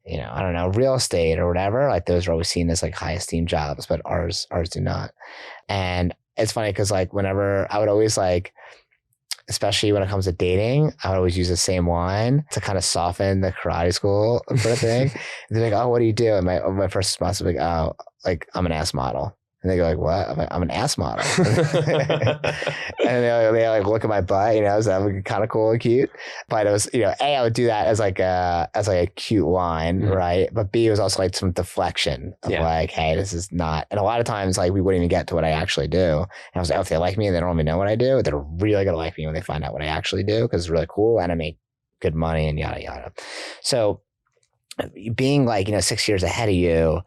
I don't know, real estate or whatever. Like those are always seen as like high esteemed jobs, but ours do not. And it's funny because like whenever I would always like especially when it comes to dating, I would always use the same one to kind of soften the karate school sort of thing. They're like, oh, what do you do? And my first response would be like, oh, like I'm an ass model. And they go like, what? I'm like, I'm an ass model. And they like look at my butt, so that would be kind of cool and cute. But it was, A, I would do that as like a cute line, right? But B, it was also like some deflection of like, hey, this is not. And a lot of times like we wouldn't even get to what I actually do. And I was like, oh, if they like me and they don't even know what I do, they're really going to like me when they find out what I actually do, because it's really cool and I make good money and yada, yada. So being like, 6 years ahead of you,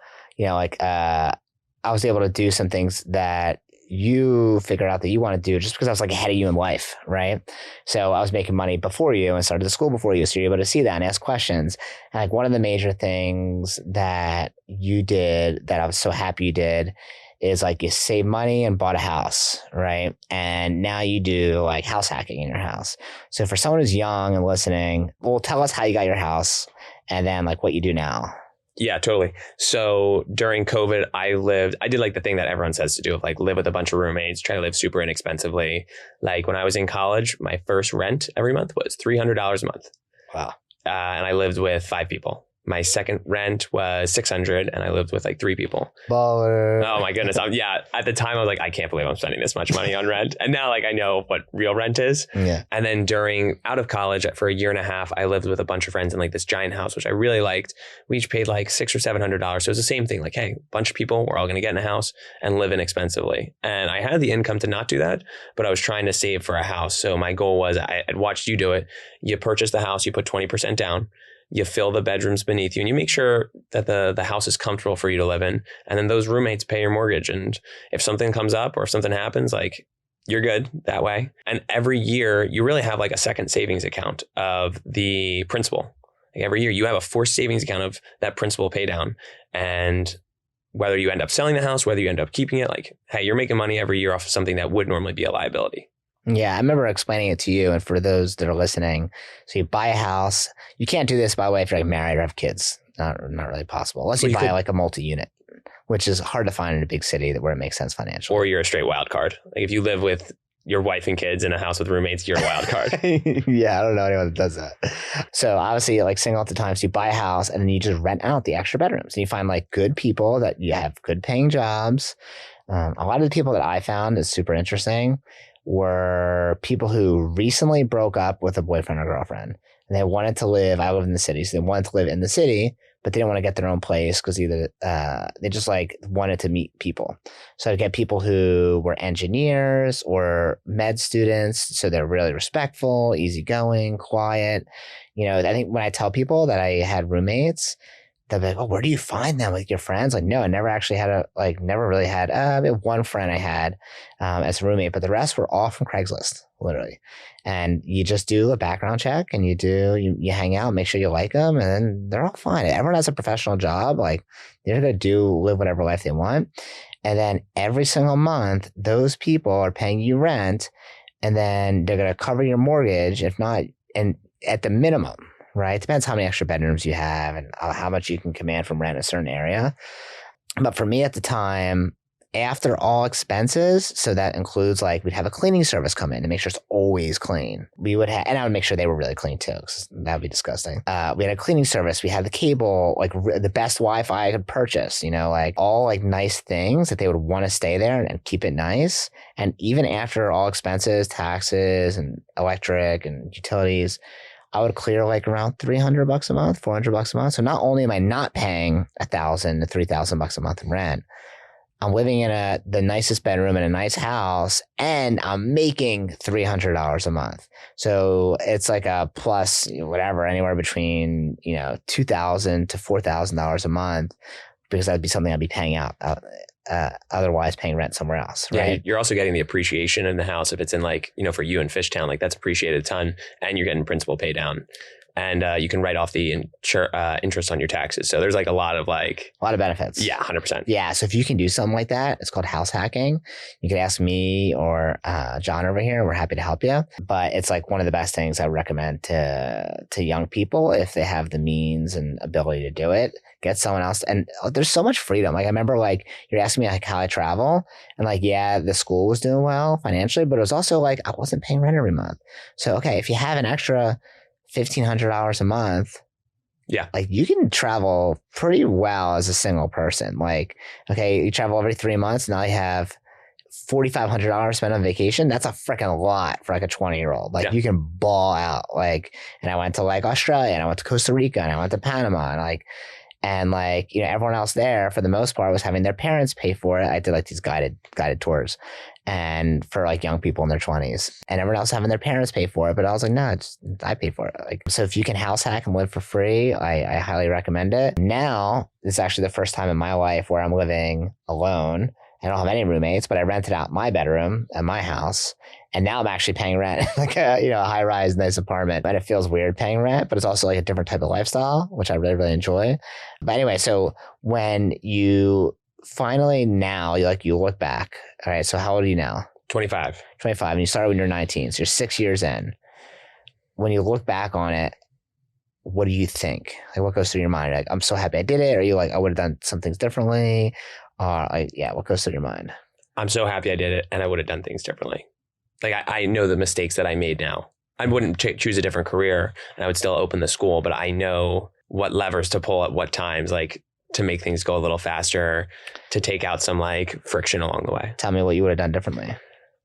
I was able to do some things that you figured out that you want to do just because I was like ahead of you in life, right? So I was making money before you and started the school before you. So you're able to see that and ask questions. And like one of the major things that you did that I was so happy you did is like you saved money and bought a house, right? And now you do like house hacking in your house. So for someone who's young and listening, well, tell us how you got your house and then like what you do now. Yeah, totally. So during COVID, I did like the thing that everyone says to do of like live with a bunch of roommates, try to live super inexpensively. Like when I was in college, my first rent every month was $300 a month. Wow. And I lived with 5 people. My second rent was $600 and I lived with like 3 people. Baller. Oh my goodness. At the time I was like, I can't believe I'm spending this much money on rent. And now like I know what real rent is. Yeah. And then out of college for a year and a half, I lived with a bunch of friends in like this giant house, which I really liked. We each paid like $600 or $700. So it was the same thing. Like, hey, a bunch of people, we're all going to get in a house and live inexpensively. And I had the income to not do that, but I was trying to save for a house. So my goal was I'd watched you do it. You purchase the house, you put 20% down. You fill the bedrooms beneath you and you make sure that the house is comfortable for you to live in. And then those roommates pay your mortgage. And if something comes up or if something happens, like you're good that way. And every year you really have like a second savings account of the principal. Like every year you have a forced savings account of that principal pay down. And whether you end up selling the house, whether you end up keeping it, like, hey, you're making money every year off of something that would normally be a liability. Yeah, I remember explaining it to you and for those that are listening. So you buy a house. You can't do this, by the way, if you're like married or have kids. Not really possible. Unless you buy like a multi-unit, which is hard to find in a big city where it makes sense financially. Or you're a straight wild card. Like if you live with your wife and kids in a house with roommates, you're a wild card. Yeah, I don't know anyone that does that. So obviously like single at the time, so you buy a house and then you just rent out the extra bedrooms. And you find like good people that you have good paying jobs. A lot of the people that I found is super interesting were people who recently broke up with a boyfriend or girlfriend and they wanted to live. I live in the city, so they wanted to live in the city, but they didn't want to get their own place because either they just like wanted to meet people. So I get people who were engineers or med students, so they're really respectful, easygoing, quiet. I think when I tell people that I had roommates, they'll be like, oh, where do you find them? Like your friends? Like, no, I never actually had never really had one friend I had as a roommate, but the rest were all from Craigslist, literally. And you just do a background check and you hang out, make sure you like them, and then they're all fine. Everyone has a professional job. Like they're going to live whatever life they want. And then every single month, those people are paying you rent and then they're going to cover your mortgage, if not, and at the minimum. Right. It depends how many extra bedrooms you have and how much you can command from rent in a certain area. But for me at the time, after all expenses, so that includes like we'd have a cleaning service come in to make sure it's always clean. We would have, and I would make sure they were really clean too, because that would be disgusting. We had a cleaning service. We had the cable, like the best Wi-Fi I could purchase, like all like nice things that they would want to stay there and keep it nice. And even after all expenses, taxes and electric and utilities, I would clear like around $300 a month, $400 a month. So not only am I not paying $1,000 to $3,000 a month in rent, I'm living in the nicest bedroom in a nice house, and I'm making $300 a month. So it's like a plus, whatever, anywhere between $2,000 to $4,000 a month, because that would be something I'd be paying out. Otherwise paying rent somewhere else, right? Yeah, you're also getting the appreciation in the house if it's in like, for you in Fishtown, like that's appreciated a ton, and you're getting principal pay down. and you can write off the interest on your taxes. So there's like a lot of benefits. Yeah, 100%. Yeah. So if you can do something like that, it's called house hacking. You can ask me or John over here. We're happy to help you. But it's like one of the best things I recommend to young people if they have the means and ability to do it. Get someone else. And there's so much freedom. Like I remember like you're asking me like how I travel, and like, yeah, the school was doing well financially, but it was also like I wasn't paying rent every month. So, okay, if you have an extra $1,500 a month, yeah, like you can travel pretty well as a single person. Like, okay, you travel every 3 months. Now you have $4,500 spent on vacation. That's a freaking lot for like a 20-year-old. Like you can ball out. Like, and I went to like Australia, and I went to Costa Rica, and I went to Panama, and like, you know, everyone else there for the most part was having their parents pay for it. I did like these guided tours and for like young people in their 20s, and everyone else having their parents pay for it. But I was like, no, I pay for it. Like, so if you can house hack and live for free, I highly recommend it. Now, it's actually the first time in my life where I'm living alone. I don't have any roommates, but I rented out my bedroom at my house. And now I'm actually paying rent, like a high rise, nice apartment. And it feels weird paying rent, but it's also like a different type of lifestyle, which I really, really enjoy. But anyway, so when you finally now, you look back, all right, so how old are you now? 25. 25, and you started when you're 19, so you're 6 years in. When you look back on it, what do you think? Like, what goes through your mind? Like, I'm so happy I did it. Or are you like, I would have done some things differently? What goes through your mind? I'm so happy I did it, and I would have done things differently. Like I know the mistakes that I made now. I wouldn't choose a different career, and I would still open the school, but I know what levers to pull at what times, like to make things go a little faster, to take out some like friction along the way. Tell me what you would have done differently.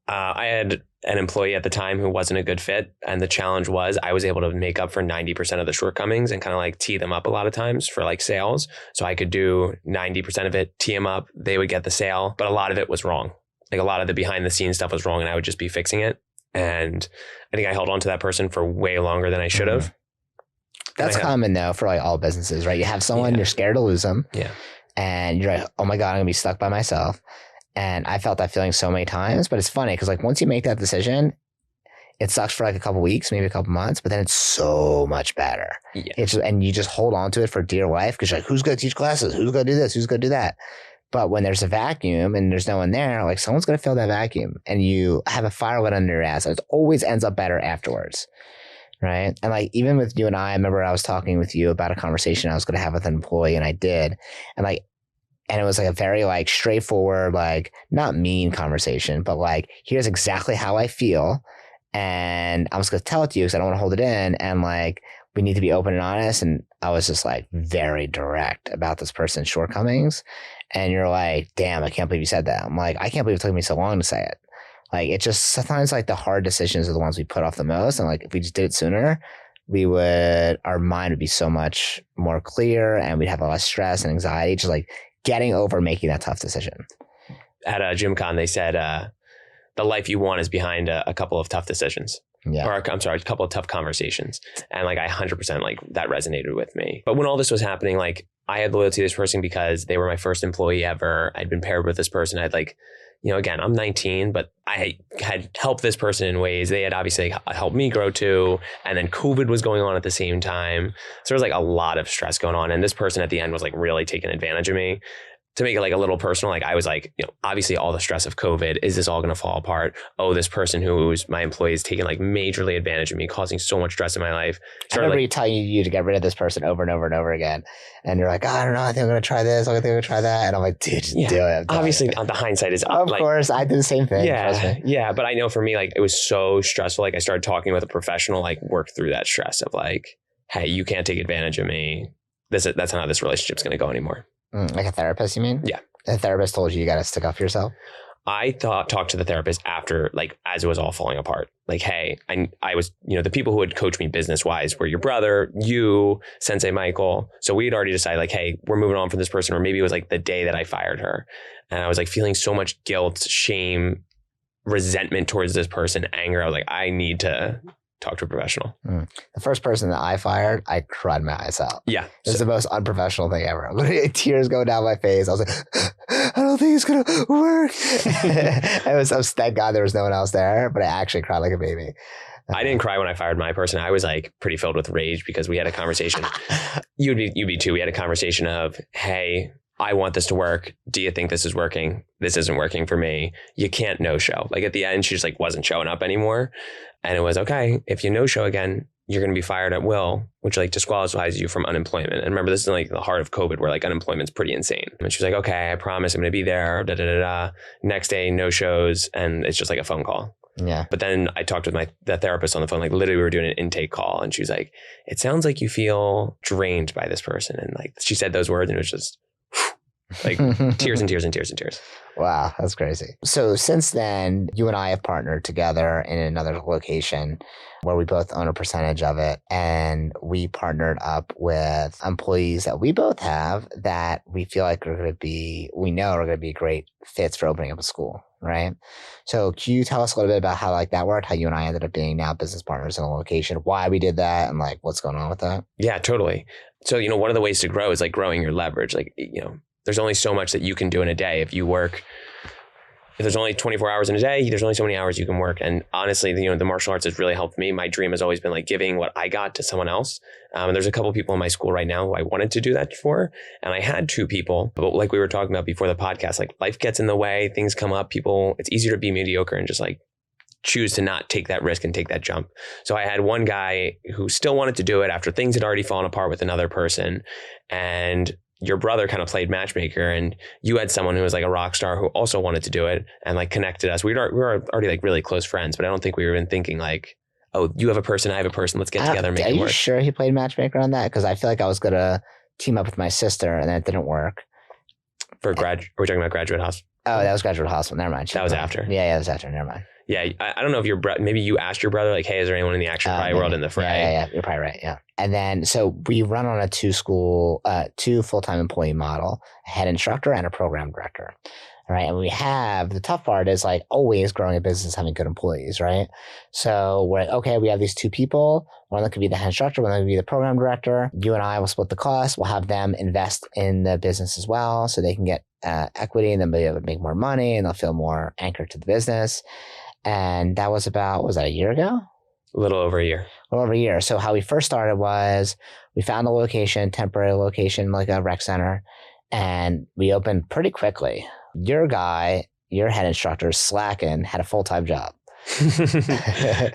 I had an employee at the time who wasn't a good fit. And the challenge was I was able to make up for 90% of the shortcomings and kind of like tee them up a lot of times for like sales. So I could do 90% of it, tee them up. They would get the sale, but a lot of it was wrong. Like a lot of the behind the scenes stuff was wrong, and I would just be fixing it. And I think I held on to that person for way longer than I should have. That's common though for like all businesses, right? You have someone, you're scared to lose them. Yeah. And you're like, oh my God, I'm gonna be stuck by myself. And I felt that feeling so many times, but it's funny because like once you make that decision, it sucks for like a couple weeks, maybe a couple months, but then it's so much better. Yeah. And you just hold on to it for dear life because you're like, who's going to teach classes? Who's going to do this? Who's going to do that? But when there's a vacuum and there's no one there, like someone's going to fill that vacuum, and you have a fire lit under your ass. It always ends up better afterwards. Right. And like, even with you and I remember I was talking with you about a conversation I was going to have with an employee, and I did. And it was like a very like straightforward, like not mean conversation, but like, here's exactly how I feel. And I'm just going to tell it to you because I don't want to hold it in. And like, we need to be open and honest. And I was just like very direct about this person's shortcomings. And you're like, damn, I can't believe you said that. I'm like, I can't believe it took me so long to say it. Like, it just sometimes like the hard decisions are the ones we put off the most. And like, if we just did it sooner, our mind would be so much more clear, and we'd have a less stress and anxiety, just like getting over making that tough decision. At GymCon, they said, the life you want is behind a couple of tough decisions. Yeah. Or I'm sorry, a couple of tough conversations. And like, I 100% like that resonated with me. But when all this was happening, like I had loyalty to this person because they were my first employee ever. I'd been paired with this person. I'd like, you know, again, I'm 19, but I had helped this person in ways. They had obviously helped me grow too. And then COVID was going on at the same time. So there was like a lot of stress going on. And this person at the end was like really taking advantage of me. To make it like a little personal, like I was like, you know, obviously all the stress of COVID, is this all going to fall apart? Oh, this person who's my employee is taking like majorly advantage of me, causing so much stress in my life. I remember you telling you to get rid of this person over and over and over again. And you're like, oh, I don't know, I think I'm going to try this. I think I'm going to try that. And I'm like, dude, just do it. Obviously, the hindsight is of course, I did the same thing. Yeah. But I know for me, like it was so stressful. Like I started talking with a professional, like work through that stress of like, hey, you can't take advantage of me. That's not how this relationship's going to go anymore. Like a therapist, you mean? Yeah. The therapist told you got to stick up for yourself? I talked to the therapist after, like, as it was all falling apart. Like, hey, I was, you know, the people who had coached me business-wise were your brother, you, Sensei Michael. So we had already decided, like, hey, we're moving on from this person. Or maybe it was like the day that I fired her. And I was like feeling so much guilt, shame, resentment towards this person, anger. I was like, I need to talk to a professional. The first person that I fired, I cried my eyes out. Yeah. It was the most unprofessional thing ever. Literally tears going down my face. I was like, I don't think it's going to work. Thank God there was no one else there, but I actually cried like a baby. I didn't cry when I fired my person. I was like pretty filled with rage because we had a conversation. You'd be too. We had a conversation of, hey, I want this to work. Do you think this is working? This isn't working for me. You can't no show. Like at the end, she just like wasn't showing up anymore. And it was, okay, if you no show again, you're going to be fired at will, which like disqualifies you from unemployment. And remember, this is like the heart of COVID where like unemployment's pretty insane. And she was like, okay, I promise I'm going to be there. Da, da, da, da. Next day, no shows. And it's just like a phone call. Yeah. But then I talked with the therapist on the phone, like literally we were doing an intake call. And she was like, it sounds like you feel drained by this person. And like she said those words and it was just like tears and tears and tears and tears. Wow, that's crazy. So since then, you and I have partnered together in another location where we both own a percentage of it. And we partnered up with employees that we both have that we feel like we know are going to be great fits for opening up a school, right? So can you tell us a little bit about how like that worked, how you and I ended up being now business partners in a location, why we did that, and like what's going on with that? Yeah, totally. So, one of the ways to grow is like growing your leverage. Like, there's only so much that you can do in a day. If there's only 24 hours in a day, there's only so many hours you can work. And honestly, the martial arts has really helped me. My dream has always been like giving what I got to someone else. And there's a couple people in my school right now who I wanted to do that for. And I had 2 people, but like we were talking about before the podcast, like life gets in the way, things come up, it's easier to be mediocre and just like choose to not take that risk and take that jump. So I had one guy who still wanted to do it after things had already fallen apart with another person. And your brother kind of played matchmaker, and you had someone who was like a rock star who also wanted to do it and like connected us. We were already like really close friends, but I don't think we were even thinking like, oh, you have a person, I have a person, let's get together and make it work. Are you sure he played matchmaker on that? Because I feel like I was going to team up with my sister and that didn't work. We're talking about Graduate Hospital. Oh, that was Graduate Hospital. Never mind. That was after. Yeah, that was after. Never mind. Yeah, I don't know if maybe you asked your brother, like, hey, is there anyone in the action karate world in the fray? Yeah, you're probably right, yeah. And then, so we run on a 2 full-time employee model, a head instructor and a program director, right? And the tough part is like always growing a business, having good employees, right? So we have these 2 people, one that could be the head instructor, one that could be the program director. You and I will split the cost. We'll have them invest in the business as well so they can get equity and then be able to make more money and they'll feel more anchored to the business. And that was was that a year ago? A little over a year. So how we first started was we found a location, temporary location, like a rec center, and we opened pretty quickly. Your head instructor, slacking, had a full-time job.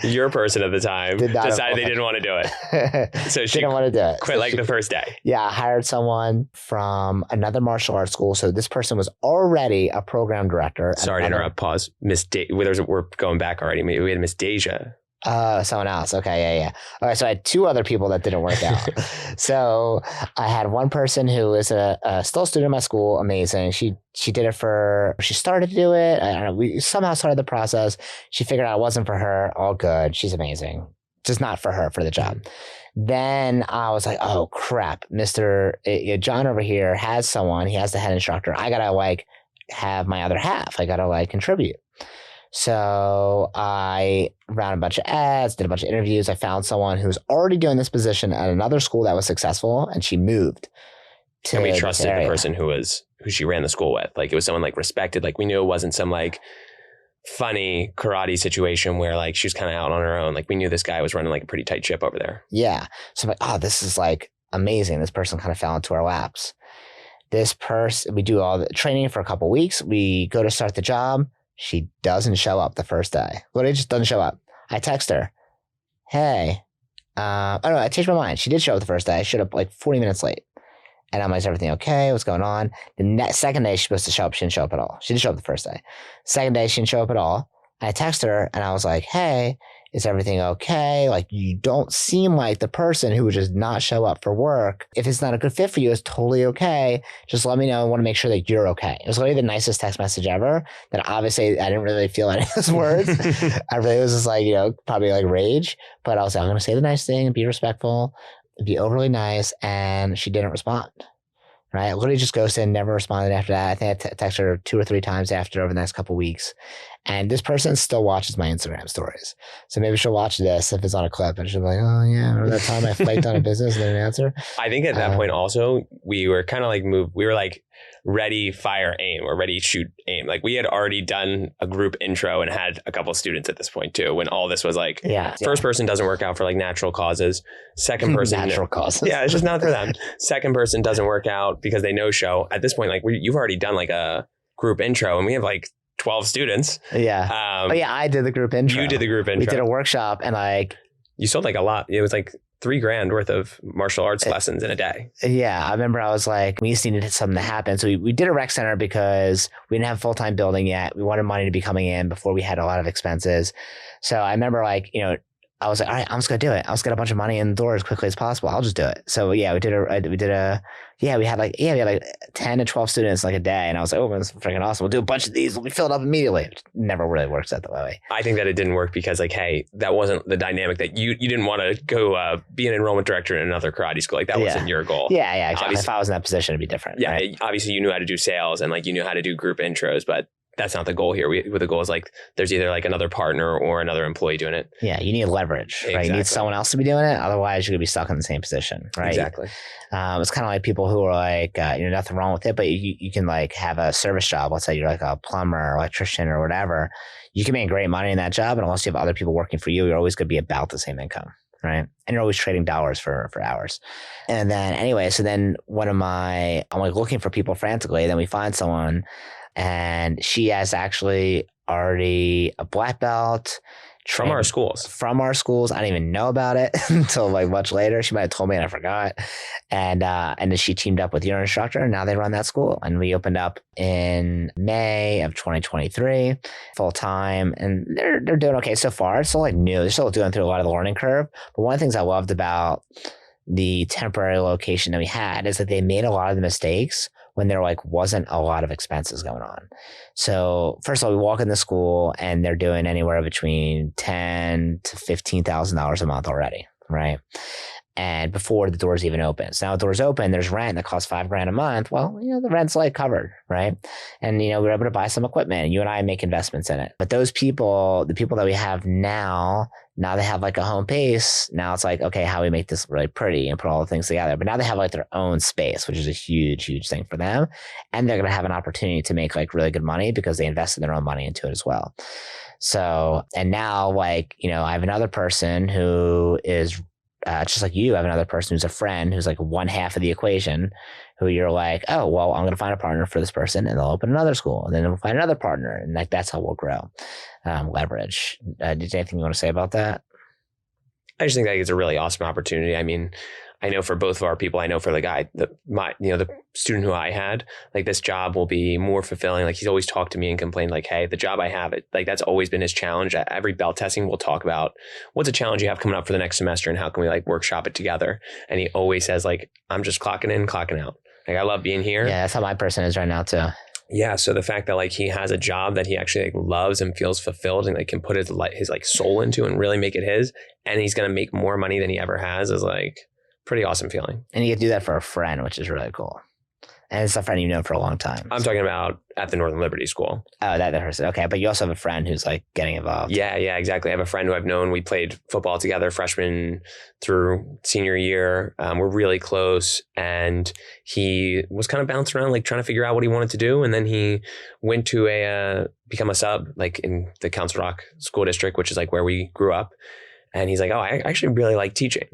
Your person at the time decided they didn't want to do it. So she didn't want to do it. Quit the first day. Yeah, I hired someone from another martial arts school. So this person was already a program director. Sorry to interrupt. Pause. We're going back already. We had Miss Deja. Someone else. Okay, yeah. All right, so I had 2 other people that didn't work out. So I had one person who is a still student at my school, amazing. She did it she started to do it. I don't know. We somehow started the process. She figured out it wasn't for her. All good. She's amazing. Just not for her for the job. Then I was like, oh crap, John over here has someone. He has the head instructor. I gotta like have my other half. I gotta like contribute. So I ran a bunch of ads, did a bunch of interviews. I found someone who was already doing this position at another school that was successful, and she moved to and we trusted the person who she ran the school with. Like it was someone like respected. Like we knew it wasn't some like funny karate situation where like she was kind of out on her own. Like we knew this guy was running like a pretty tight ship over there. Yeah. So I'm like, oh, this is like amazing. This person kind of fell into our laps. We do all the training for a couple of weeks. We go to start the job. She doesn't show up the first day. Literally just doesn't show up. I text her, hey, I don't know. I changed my mind. She did show up the first day. I showed up like 40 minutes late. And I'm like, is everything okay? What's going on? The second day she's supposed to show up. She didn't show up at all. She didn't show up the first day. Second day, she didn't show up at all. I text her and I was like, hey, is everything okay? Like, you don't seem like the person who would just not show up for work. If it's not a good fit for you, it's totally okay. Just let me know. I want to make sure that you're okay. It was literally the nicest text message ever. That obviously I didn't really feel any of those words. I really was just like, probably like rage. But I was like, I'm going to say the nice thing and be respectful, be overly nice. And she didn't respond. Right. I literally just ghosted and never responded after that. I think I texted her 2 or 3 times over the next couple of weeks. And this person still watches my Instagram stories. So maybe she'll watch this if it's on a clip and she'll be like, oh yeah, remember that time I flaked on a business and didn't answer? I think at that point also, we were kind of like we were like ready, fire, aim, or ready, shoot, aim. Like we had already done a group intro and had a couple of students at this point too, when all this was like, first person doesn't work out for like natural causes. Second person, natural causes. Yeah, it's just not for them. Second person doesn't work out because they no show. At this point, like you've already done like a group intro and we have like 12 students. Yeah. I did the group intro. You did the group intro. We did a workshop and like... You sold like a lot. It was like $3,000 worth of martial arts lessons in a day. Yeah. I remember I was like, we just needed something to happen. So we did a rec center because we didn't have a full-time building yet. We wanted money to be coming in before we had a lot of expenses. So I remember like, I was like, all right, I'm just going to do it. I'll just get a bunch of money in the door as quickly as possible. I'll just do it. So yeah, we had like 10 to 12 students like a day. And I was like, oh, that's freaking awesome. We'll do a bunch of these. We'll be filled up immediately. It never really works that way. I think that it didn't work because like, hey, that wasn't the dynamic that you didn't want to go be an enrollment director in another karate school. Like that wasn't your goal. Yeah, exactly. If I was in that position, it'd be different. Yeah, right? Obviously you knew how to do sales and like you knew how to do group intros, but that's not the goal here. The goal is like there's either like another partner or another employee doing it. Yeah, you need leverage, right? Exactly. You need someone else to be doing it. Otherwise, you're going to be stuck in the same position, right? Exactly. It's kind of like people who are like, nothing wrong with it, but you can like have a service job. Let's say you're like a plumber or electrician or whatever. You can make great money in that job. And unless you have other people working for you, you're always going to be about the same income. Right. And you're always trading dollars for hours. And then anyway, so then I'm like looking for people frantically. Then we find someone and she has actually already a black belt. From our schools. I didn't even know about it until like much later. She might have told me and I forgot. And then she teamed up with your instructor and now they run that school. And we opened up in May of 2023 full time and they're doing okay so far. It's still like new. They're still doing through a lot of the learning curve. But one of the things I loved about the temporary location that we had is that they made a lot of the mistakes when there like wasn't a lot of expenses going on. So first of all, we walk in the school and they're doing anywhere between $10,000 to $15,000 a month already, right? And before the doors even open. So now the doors open, there's rent that costs $5,000 a month. Well, the rent's like covered, right? And we were able to buy some equipment and you and I make investments in it. But those people, the people that we have now they have like a home base. Now it's like, okay, how do we make this really pretty and put all the things together? But now they have like their own space, which is a huge, huge thing for them. And they're going to have an opportunity to make like really good money because they invested their own money into it as well. So, and now like, I have another person who is just like you have another person who's a friend who's like one half of the equation who you're like, oh, well, I'm going to find a partner for this person and they'll open another school and then we'll find another partner. And like, that's how we'll grow. Leverage. Did anything you want to say about that? I just think that it's a really awesome opportunity. I mean, I know for both of our people, I know for the guy, the student who I had, like this job will be more fulfilling. Like he's always talked to me and complained like, hey, the job I have, like that's always been his challenge. At every belt testing, we'll talk about what's a challenge you have coming up for the next semester and how can we like workshop it together. And he always says like, I'm just clocking in, clocking out. Like I love being here. Yeah, that's how my person is right now too. Yeah. So the fact that like he has a job that he actually like loves and feels fulfilled and like can put his like soul into and really make it his, and he's going to make more money than he ever has is like pretty awesome feeling. And you get to do that for a friend, which is really cool. And it's a friend you've known for a long time. I'm talking about at the Northern Liberty School. Oh, that person. Okay. But you also have a friend who's like getting involved. Yeah, exactly. I have a friend who I've known. We played football together freshman through senior year. We're really close. And he was kind of bouncing around, like trying to figure out what he wanted to do. And then he went to become a sub, like in the Council Rock School District, which is like where we grew up. And he's like, oh, I actually really like teaching.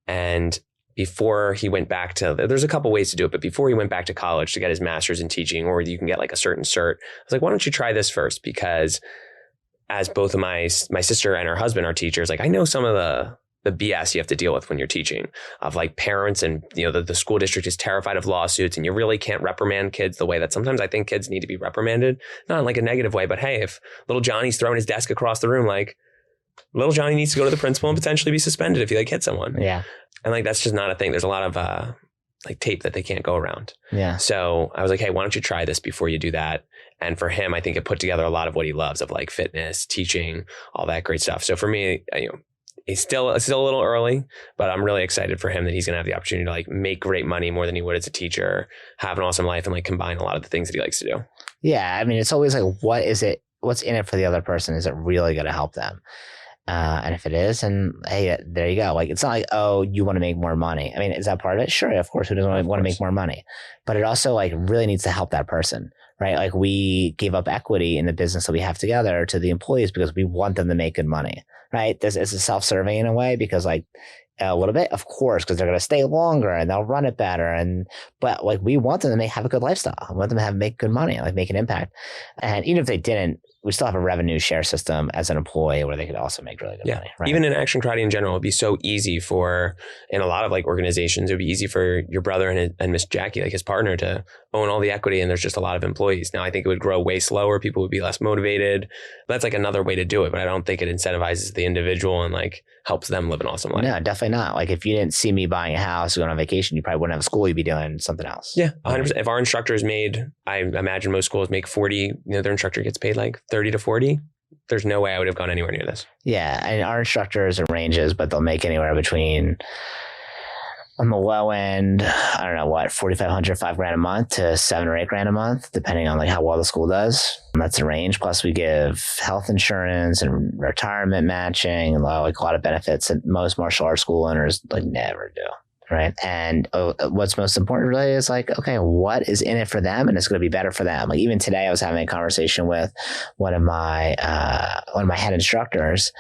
And before he went back to, there's a couple ways to do it, but before he went back to college to get his master's in teaching, or you can get like a certain cert, I was like, why don't you try this first? Because as both of my sister and her husband are teachers, like I know some of the BS you have to deal with when you're teaching of like parents and, the school district is terrified of lawsuits and you really can't reprimand kids the way that sometimes I think kids need to be reprimanded, not in like a negative way, but hey, if little Johnny's throwing his desk across the room, like little Johnny needs to go to the principal and potentially be suspended if he like hit someone. Yeah. And like, that's just not a thing. There's a lot of like tape that they can't go around. Yeah. So I was like, hey, why don't you try this before you do that? And for him, I think it put together a lot of what he loves of like fitness, teaching, all that great stuff. So for me, it's still a little early, but I'm really excited for him that he's going to have the opportunity to like make great money more than he would as a teacher, have an awesome life and like combine a lot of the things that he likes to do. Yeah. I mean, it's always like, what is it what's in it for the other person? Is it really going to help them? And if it is, then hey, there you go. Like, it's not like, oh, you want to make more money. I mean, is that part of it? Sure, of course. Who doesn't want to make more money? But it also like really needs to help that person, right? Like, we gave up equity in the business that we have together to the employees because we want them to make good money, right? This is self-serving in a way because like a little bit, of course, because they're going to stay longer and they'll run it better. But like, we want them to have a good lifestyle. We want them to make good money, like make an impact. And even if they didn't, we still have a revenue share system as an employee where they could also make really good money. Right? Even in Action Karate in general, it'd be so easy in a lot of like organizations, it'd be easy for your brother and Miss Jackie, like his partner, to own all the equity, and there's just a lot of employees. Now, I think it would grow way slower. People would be less motivated. That's like another way to do it, but I don't think it incentivizes the individual and like helps them live an awesome life. No, definitely not. Like, if you didn't see me buying a house or going on vacation, you probably wouldn't have a school. You'd be doing something else. Yeah, 100%. If our instructors I imagine most schools make 40, their instructor gets paid like 30 to 40. There's no way I would have gone anywhere near this. Yeah. And our instructors are ranges, but they'll make anywhere between, on the low end, I don't know what, $4,500, $5,000 a month to $7,000 or $8,000 a month, depending on like how well the school does. That's the range. Plus we give health insurance and retirement matching and like a lot of benefits that most martial arts school owners like never do. Right. And what's most important really is like, okay, what is in it for them? And it's going to be better for them. Like, even today I was having a conversation with one of my head instructors,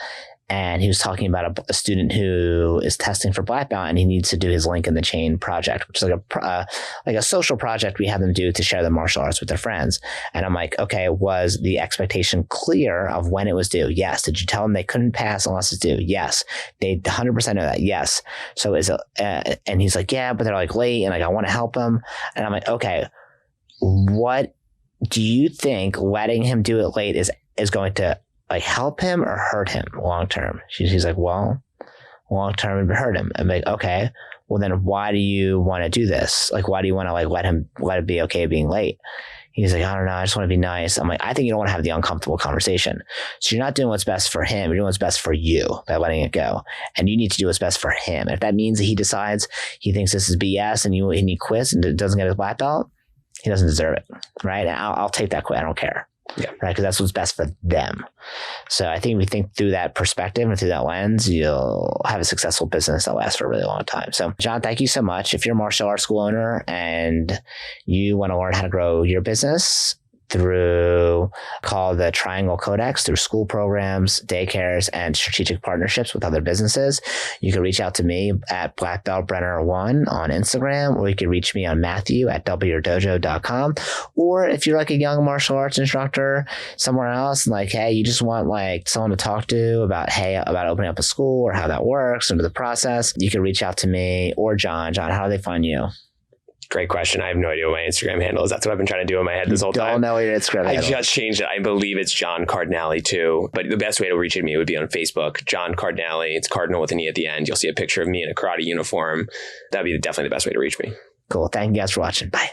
and he was talking about a student who is testing for black belt, and he needs to do his link in the chain project, which is like a social project we have them do to share the martial arts with their friends. And I'm like, okay, was the expectation clear of when it was due? Yes. Did you tell them they couldn't pass unless it's due? Yes. They 100% know that. Yes. So and he's like, yeah, but they're like late, and like, I want to help them. And I'm like, okay, what do you think letting him do it late is going to like help him or hurt him long term? She's like, well, long term it would hurt him. I'm like, okay, well then why do you want to do this? Like, why do you want to like let it be okay being late? He's like, I don't know, I just want to be nice. I'm like, I think you don't want to have the uncomfortable conversation. So you're not doing what's best for him. You're doing what's best for you by letting it go. And you need to do what's best for him. And if that means that he decides he thinks this is BS and he quits and doesn't get his black belt, he doesn't deserve it. Right. And I'll take that quit. I don't care. Yeah. Right. Because that's what's best for them. So I think if we think through that perspective and through that lens, you'll have a successful business that lasts for a really long time. So John, thank you so much. If you're a martial arts school owner and you want to learn how to grow your business through called the Triangle Codex, through school programs, daycares, and strategic partnerships with other businesses, you can reach out to me at blackbeltbrenner1 on Instagram, or you can reach me on Matthew at doubleyourdojo.com. Or if you're like a young martial arts instructor somewhere else and like, hey, you just want like someone to talk to about opening up a school or how that works and the process, you can reach out to me or John. John, how do they find you? Great question. I have no idea what my Instagram handle is. That's what I've been trying to do in my head this whole time. I don't know your Instagram handle. I just changed it. I believe it's John Cardinale too. But the best way to reach me would be on Facebook. John Cardinale. It's Cardinal with an E at the end. You'll see a picture of me in a karate uniform. That'd be definitely the best way to reach me. Cool. Thank you guys for watching. Bye.